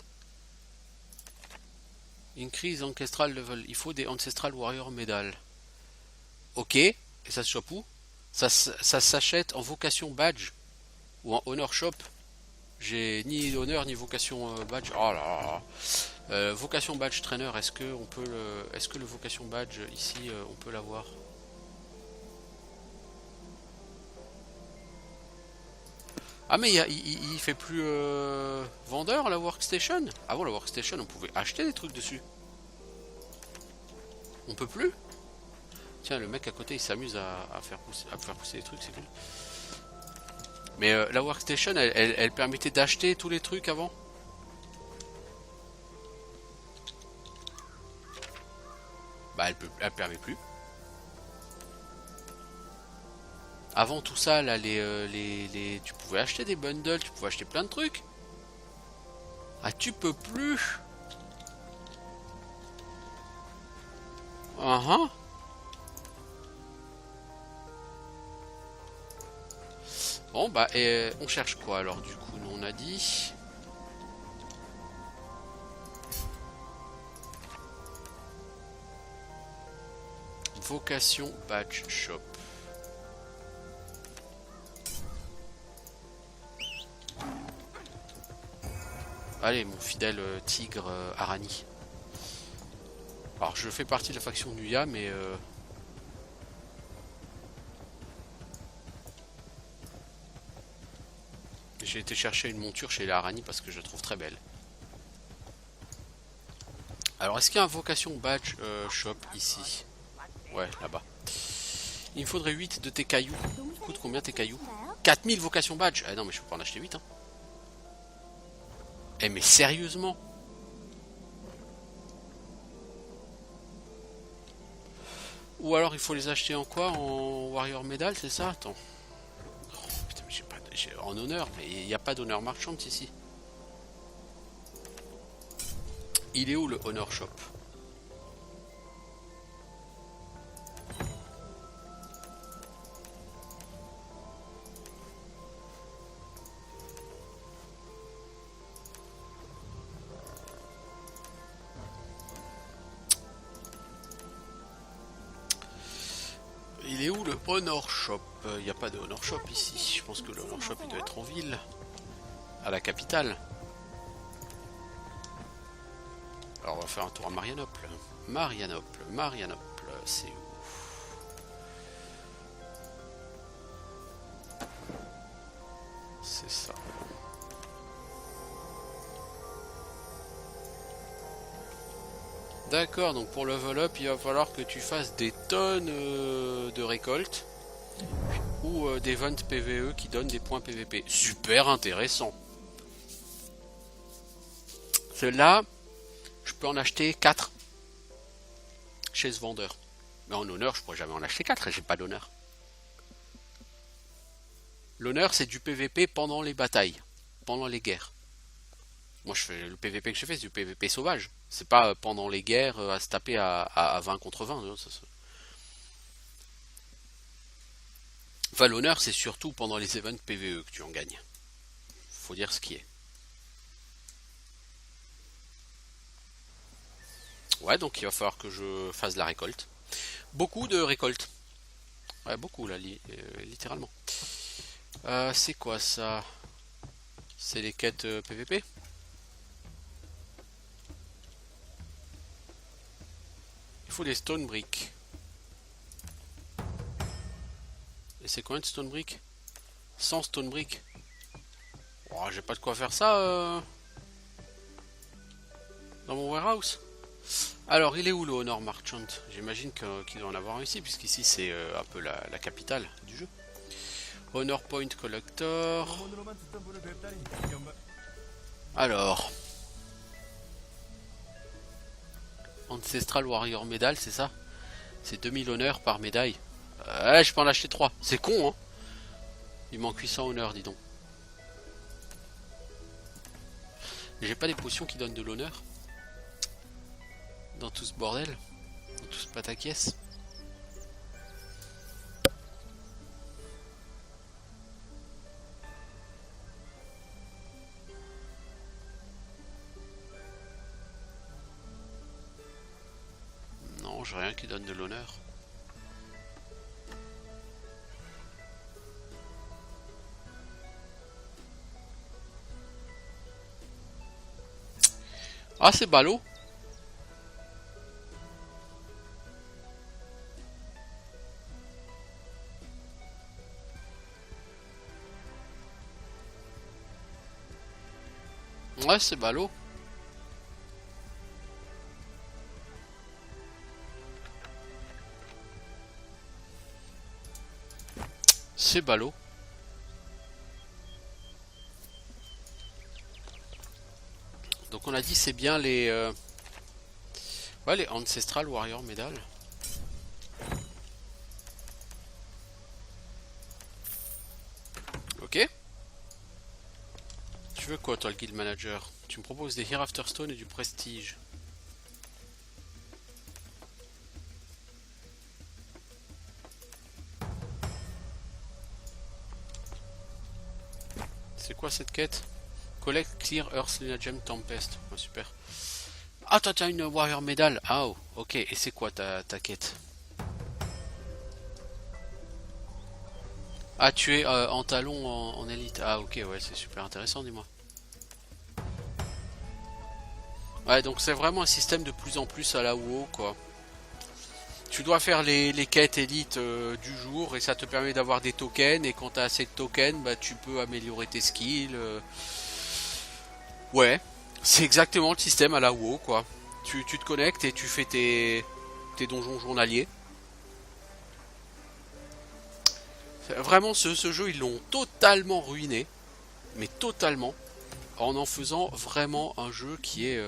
Increase ancestral level. Il faut des ancestral warrior medal. Ok. Et ça se chope où? Ça s'achète en vocation badge ou en honor shop. J'ai ni honneur ni vocation badge. Oh là là. Vocation badge trainer. Est-ce que on peut est-ce que le vocation badge ici on peut l'avoir? Ah mais il fait plus vendeur la workstation. Avant la workstation on pouvait acheter des trucs dessus. On peut plus. Tiens, le mec à côté il s'amuse à faire pousser des trucs, c'est cool. Mais la workstation elle permettait d'acheter tous les trucs avant. Bah elle permet plus. Avant tout ça là tu pouvais acheter des bundles, tu pouvais acheter plein de trucs. Ah tu peux plus. Bon bah et on cherche quoi alors du coup? Nous on a dit vocation badge shop. Allez mon fidèle tigre Arani. Alors je fais partie de la faction Nuya mais j'ai été chercher une monture chez la Arani parce que je la trouve très belle. Alors est-ce qu'il y a un vocation badge shop ici? Ouais, là-bas. Il me faudrait 8 de tes cailloux. Coûte combien tes cailloux? 4000 vocation badge. Ah non mais je peux pas en acheter 8 hein. Eh mais sérieusement? Ou alors il faut les acheter en quoi? En warrior medal, c'est ça? Attends. Oh, putain, mais j'ai en honneur, mais il n'y a pas d'honneur marchand ici. Il est où le honor shop? Honor Shop. Il n'y a pas de Honor Shop ici. Je pense que le Honor Shop il doit être en ville. À la capitale. Alors on va faire un tour à Marianople. Marianople, c'est où? C'est ça. D'accord, donc pour level up, il va falloir que tu fasses des tonnes de récoltes ou des ventes PVE qui donnent des points PVP. Super intéressant. Ceux-là, je peux en acheter 4 chez ce vendeur. Mais en honneur, je pourrais jamais en acheter 4 et j'ai pas d'honneur. L'honneur, c'est du PVP pendant les batailles, pendant les guerres. Moi, je fais le PVP que je fais, c'est du PVP sauvage. C'est pas pendant les guerres à se taper à 20 contre 20. Non, Enfin, l'honneur, c'est surtout pendant les events PVE que tu en gagnes. Faut dire ce qui est. Ouais, donc il va falloir que je fasse la récolte. Beaucoup de récoltes. Ouais, beaucoup là, littéralement. C'est quoi ça? C'est les quêtes PVP? Il faut des stone bricks. Et c'est combien de stone bricks? 100 stone bricks. Oh, j'ai pas de quoi faire ça dans mon warehouse. Alors, il est où le Honor Merchant? J'imagine qu'il doit en avoir un ici, puisqu'ici c'est un peu la capitale du jeu. Honor Point Collector. Alors. Ancestral Warrior Medal, c'est ça? C'est 2000 honneurs par médaille. Je peux en acheter 3. C'est con, hein? Il manque 800 honneurs, dis donc. J'ai pas des potions qui donnent de l'honneur dans tout ce bordel, dans tout ce pataquès. Non, j'ai rien qui donne de l'honneur. Ah, c'est ballot. Ouais, c'est ballot. C'est ballot. Donc on a dit c'est bien les ouais, les Ancestral Warrior Medal. Ok. Tu veux quoi toi le guild manager? Tu me proposes des Hereafter Stone et du prestige. C'est quoi cette quête? Collect Clear Earth Luna Gem Tempest. Oh, super. Ah, toi t'as une Warrior Medal. Ah, oh, ok. Et c'est quoi ta quête? Ah, tu es en talon en élite. Ah, ok, ouais, c'est super intéressant, dis-moi. Ouais, donc c'est vraiment un système de plus en plus à la WoW, quoi. Tu dois faire les quêtes élites du jour et ça te permet d'avoir des tokens. Et quand tu as assez de tokens, bah, tu peux améliorer tes skills. Ouais, c'est exactement le système à la WoW, quoi. Tu te connectes et tu fais tes donjons journaliers. Vraiment, ce jeu, ils l'ont totalement ruiné. Mais totalement. En faisant vraiment un jeu qui est...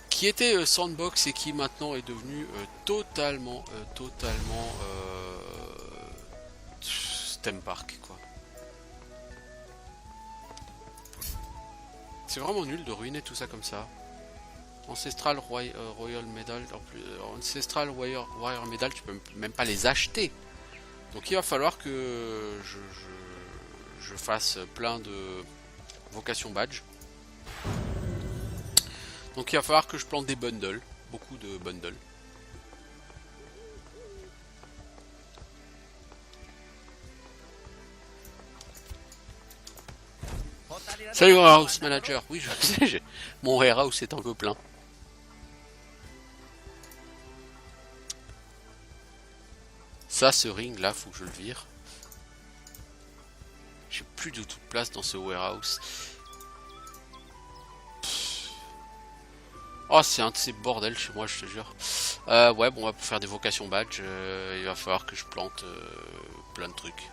qui était sandbox et qui maintenant est devenu totalement theme park, quoi. C'est vraiment nul de ruiner tout ça comme ça. Ancestral Royal Medal, en plus, Ancestral Warrior Medal, tu peux même pas les acheter. Donc il va falloir que je fasse plein de vocation badge. Donc il va falloir que je plante des bundles, beaucoup de bundles. Salut Warehouse Manager. Oui, je sais, mon warehouse est un peu plein. Ça, ce ring là, faut que je le vire. J'ai plus du tout de place dans ce warehouse. Oh, c'est un de ces bordels chez moi, je te jure. Ouais, bon, pour faire des vocations badge, il va falloir que je plante plein de trucs.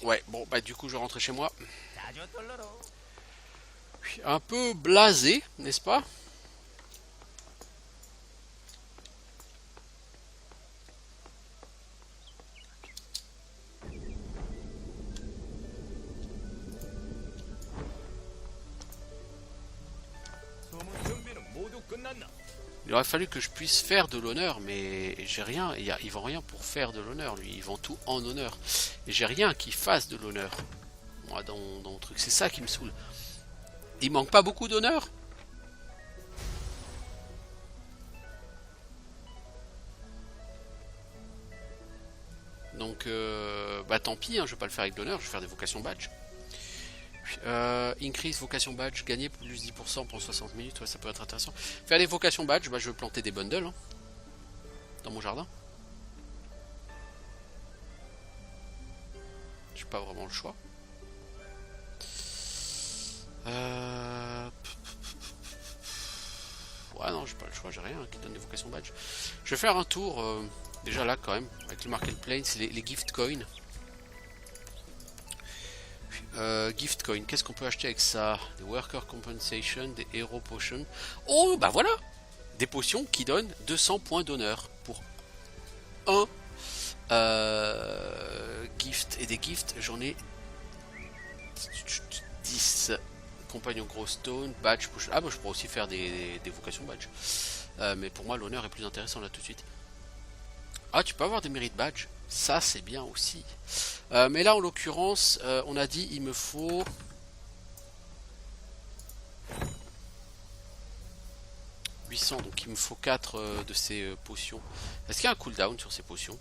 Ouais, bon, bah du coup, je vais rentrer chez moi. Un peu blasé, n'est-ce pas? Il aurait fallu que je puisse faire de l'honneur, mais j'ai rien. Il vend rien pour faire de l'honneur, lui. Il vend tout en honneur. Et j'ai rien qui fasse de l'honneur. Moi, dans mon truc, c'est ça qui me saoule. Il manque pas beaucoup d'honneur. Donc, bah tant pis, hein, je vais pas le faire avec l'honneur, je vais faire des vocations badge. Increase vocation badge, gagner plus 10% pour 60 minutes, ouais, ça peut être intéressant. Faire des vocations badge, bah, je vais planter des bundles hein, dans mon jardin. J'ai pas vraiment le choix. Ouais, non, j'ai pas le choix, j'ai rien qui donne des vocations badge. Je vais faire un tour, déjà là quand même, avec le marketplace, les gift coins. Gift coin, qu'est-ce qu'on peut acheter avec ça? Des worker compensation, des hero potions. Oh bah voilà, des potions qui donnent 200 points d'honneur pour un gift. Et des gifts, j'en ai 10. Compagnon gros stone, badge, potion. Ah bah je pourrais aussi faire des vocations badge. Mais pour moi l'honneur est plus intéressant là tout de suite. Ah, tu peux avoir des mérites badge. Ça c'est bien aussi. Mais là en l'occurrence on a dit il me faut 800, donc il me faut 4 de ces potions. Est-ce qu'il y a un cooldown sur ces potions?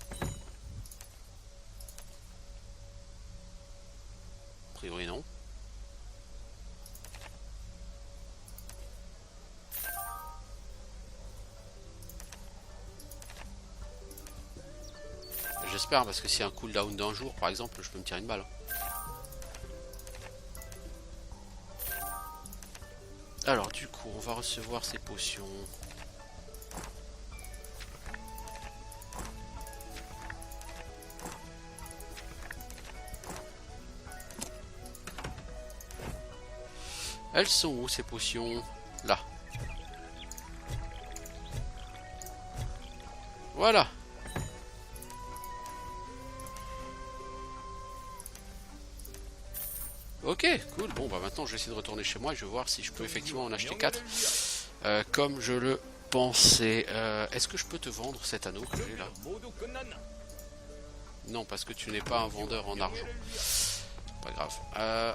A priori non. J'espère, parce que si y a un cooldown d'un jour par exemple, je peux me tirer une balle. Alors du coup on va recevoir ces potions. Elles sont où ces potions? Là. Voilà. Ok, cool. Bon, bah maintenant je vais essayer de retourner chez moi et je vais voir si je peux effectivement en acheter 4. Comme je le pensais. Est-ce que je peux te vendre cet anneau que j'ai là? Non, parce que tu n'es pas un vendeur en argent. Pas grave.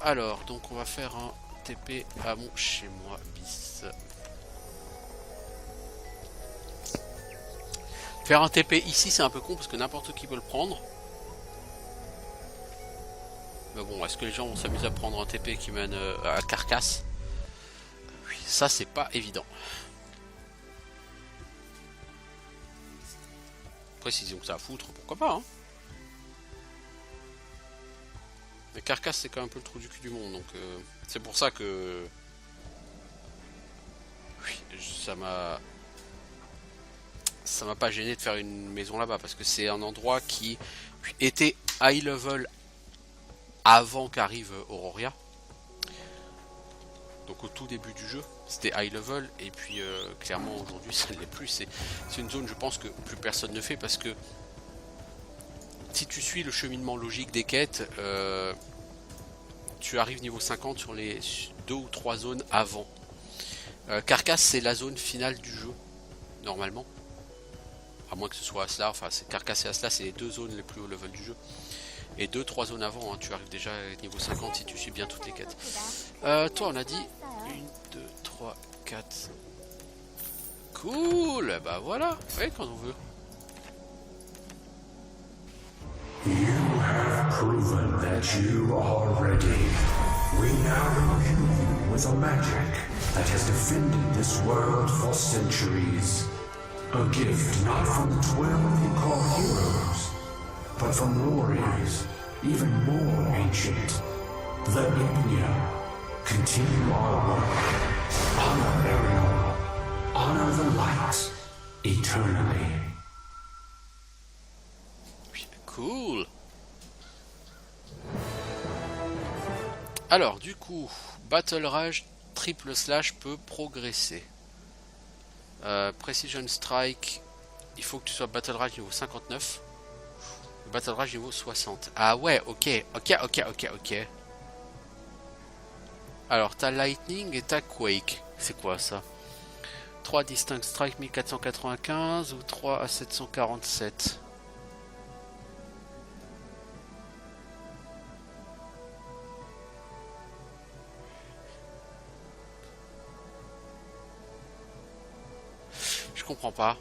Alors, donc on va faire un TP à mon chez moi bis. Faire un TP ici c'est un peu con parce que n'importe qui peut le prendre. Mais bon, est-ce que les gens vont s'amuser à prendre un TP qui mène à Carcasse? Oui, ça c'est pas évident. Après s'ils ont que ça à foutre, pourquoi pas hein. Mais Carcasse c'est quand même un peu le trou du cul du monde, donc c'est pour ça que... Oui, ça m'a pas gêné de faire une maison là-bas, parce que c'est un endroit qui était high level avant qu'arrive Auroria. Donc au tout début du jeu c'était high level, et puis clairement aujourd'hui ça ne l'est plus. C'est une zone je pense que plus personne ne fait, parce que si tu suis le cheminement logique des quêtes, tu arrives niveau 50 sur les 2 ou 3 zones avant. Carcasse c'est la zone finale du jeu normalement, à moins que ce soit Asla. Enfin c'est Carcasse et Asla, c'est les 2 zones les plus haut level du jeu. Et 2-3 zones avant, hein, tu arrives déjà à niveau 50 si tu suis bien toutes les quêtes. Toi on a dit 1, 2, 3, 4 Cool, bah voilà, ouais, quand on veut. You have proven that you are ready. We now imbue you with a magic that has defended this world for centuries. A gift not from the 12 you call heroes, but from warriors even more ancient. The Ignia. Continue our work. Honor Ariel. Honor the light. Eternally. Cool. Alors, du coup, Battle Rage triple slash peut progresser. Precision Strike, il faut que tu sois Battle Rage niveau 59. Battle Rage niveau 60. Ah ouais, ok. Alors, t'as Lightning et t'as Quake. C'est quoi ça? 3 Distinct Strike 1495 ou 3 à 747. Je comprends pas.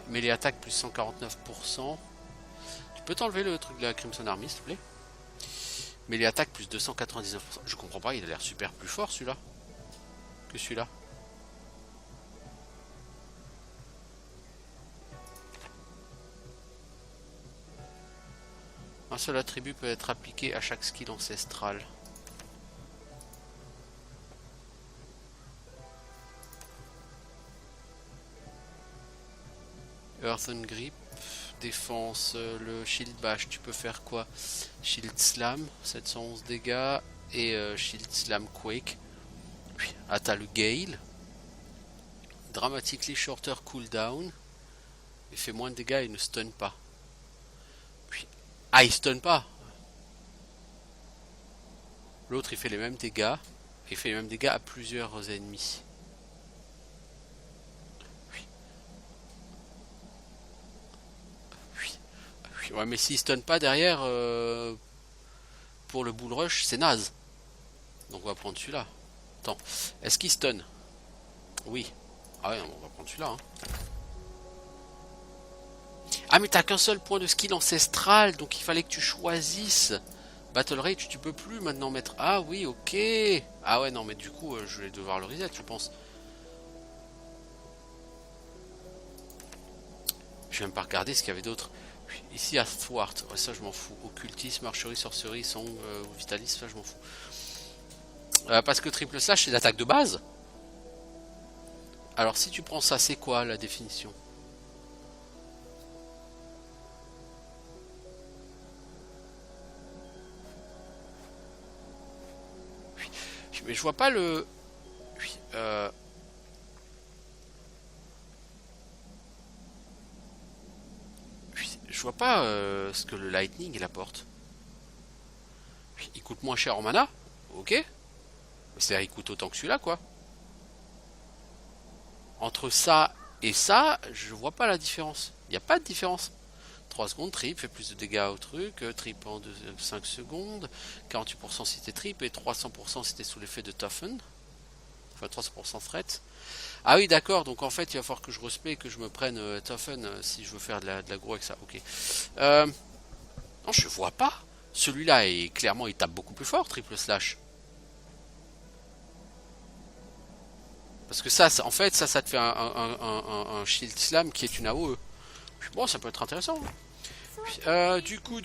Mais les attaques plus 149%. Tu peux t'enlever le truc de la Crimson Army s'il te plaît? Mais les attaques plus 299%. Je comprends pas, il a l'air super plus fort celui-là que celui-là. Un seul attribut peut être appliqué à chaque skill ancestral. Earthen Grip, défense, le Shield Bash, tu peux faire quoi? Shield Slam, 711 dégâts, et Shield Slam Quake. Puis, ah, t'as le Gale. Dramatically Shorter Cooldown. Il fait moins de dégâts et ne stun pas. Puis, ah, il stun pas. L'autre, il fait les mêmes dégâts. Il fait les mêmes dégâts à plusieurs ennemis. Ouais, mais s'il stun pas derrière, pour le bull rush, c'est naze. Donc on va prendre celui-là. Attends, est-ce qu'il stun? Oui. Ah ouais, on va prendre celui-là. Hein. Ah mais t'as qu'un seul point de skill ancestral, donc il fallait que tu choisisses. Battle Rage, tu peux plus maintenant mettre... Ah oui, ok. Ah ouais, non, mais du coup, je vais devoir le reset, je pense. Je vais même pas regarder ce qu'il y avait d'autre. Ici à Thwart, ouais, ça je m'en fous. Occultisme, archerie, sorcerie, song, vitalisme, ça je m'en fous. Parce que triple slash c'est l'attaque de base. Alors si tu prends ça, c'est quoi la définition? Mais je vois pas le... Je vois pas ce que le Lightning il apporte. Il coûte moins cher en mana, ok. C'est-à-dire il coûte autant que celui-là quoi. Entre ça et ça, je vois pas la différence. Il n'y a pas de différence. 3 secondes, trip, fait plus de dégâts au truc, trip en 5 secondes, 48% si t'es trip et 300% si t'es sous l'effet de toughen. Enfin 300% threat. Ah oui d'accord, donc en fait il va falloir que je respect et que je me prenne toughen si je veux faire de la gros avec ça, ok. Non je vois pas. Celui-là est clairement il tape beaucoup plus fort, triple slash. Parce que ça en fait ça te fait un shield slam qui est une AOE. Bon ça peut être intéressant. Du coup,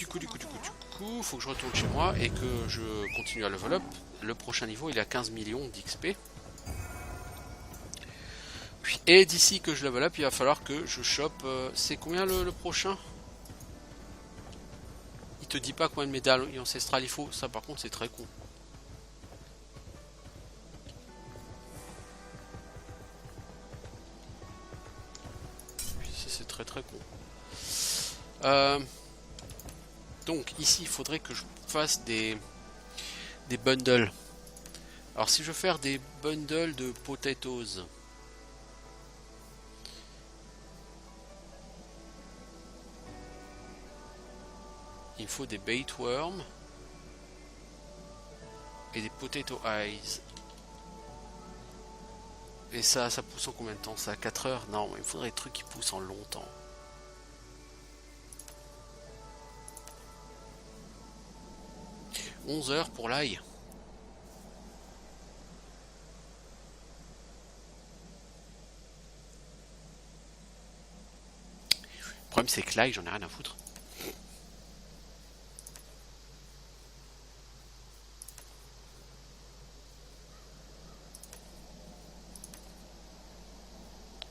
faut que je retourne chez moi et que je continue à level up. Le prochain niveau il est à 15 millions d'XP. Et d'ici que je level up, il va falloir que je chope... c'est combien le prochain? Il te dit pas combien de médailles ancestrales il faut. Ça par contre c'est très con. C'est très con. Donc ici il faudrait que je fasse des bundles. Alors si je veux faire des bundles de potatoes... Il me faut des bait worms. et des potato eyes. Et ça pousse en combien de temps ça? 4 heures? Non, il faudrait des trucs qui poussent en longtemps. « 11 heures pour l'ail. Le problème c'est que l'ail, j'en ai rien à foutre.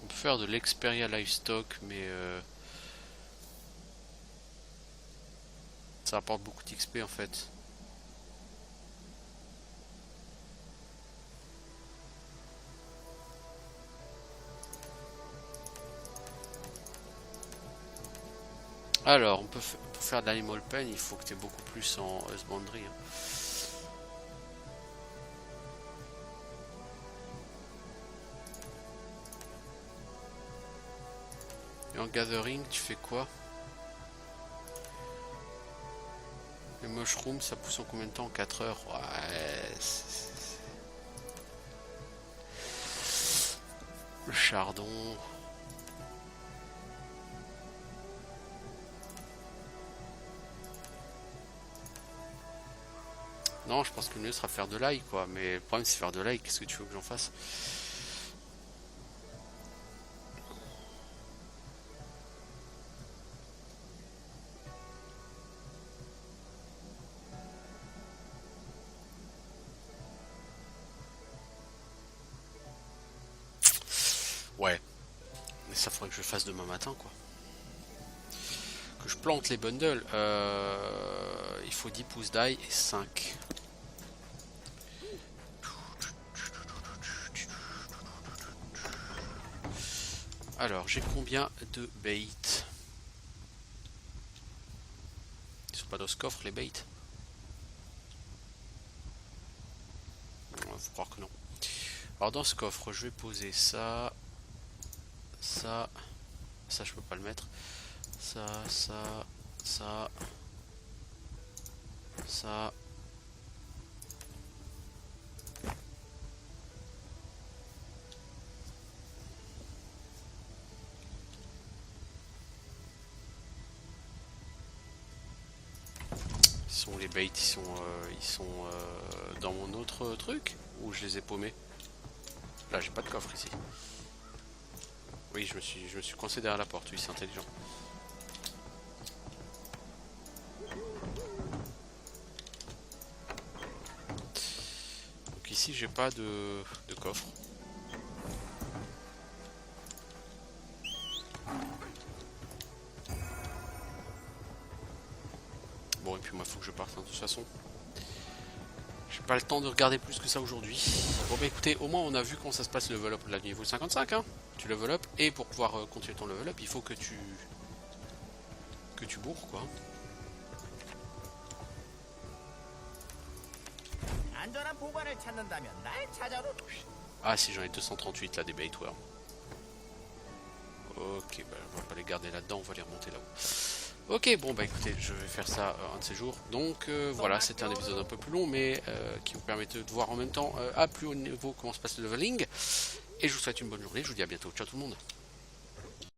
On peut faire de l'Experia Livestock, mais ça apporte beaucoup d'XP en fait. Alors, on peut faire de l'animal pen, il faut que tu aies beaucoup plus en husbandry. Hein. Et en gathering, tu fais quoi? Les mushrooms, ça pousse en combien de temps? 4 heures. Ouais. Le chardon. Non, je pense que le mieux sera faire de l'ail, quoi. Mais le problème, c'est faire de l'ail. Qu'est-ce que tu veux que j'en fasse? Ouais. Mais ça faudrait que je le fasse demain matin, quoi. Que je plante les bundles. Il faut 10 pousses d'ail et 5. Alors, j'ai combien de bait? Ils sont pas dans ce coffre, les baits? Faut croire que non. Alors, dans ce coffre, je vais poser ça. Ça je peux pas le mettre. Ça. Les baits, ils sont dans mon autre truc, ou je les ai paumés? Là, j'ai pas de coffre ici. Oui, je me suis coincé derrière la porte. Oui, c'est intelligent. Donc ici, j'ai pas de coffre. Bon, et puis moi, il faut que je parte, hein, de toute façon. J'ai pas le temps de regarder plus que ça aujourd'hui. Bon, bah écoutez, au moins, on a vu comment ça se passe le level up de la niveau 55. Hein. Tu level up, et pour pouvoir continuer ton level up, il faut que tu bourres, quoi. Ah, si, j'en ai 238 là, des baitworms. Ok, bah on va pas les garder là-dedans, on va les remonter là-haut. Ok, bon bah écoutez, je vais faire ça un de ces jours. Donc voilà, c'était un épisode un peu plus long, mais qui vous permettait de voir en même temps à plus haut niveau comment se passe le leveling. Et je vous souhaite une bonne journée, je vous dis à bientôt. Ciao tout le monde.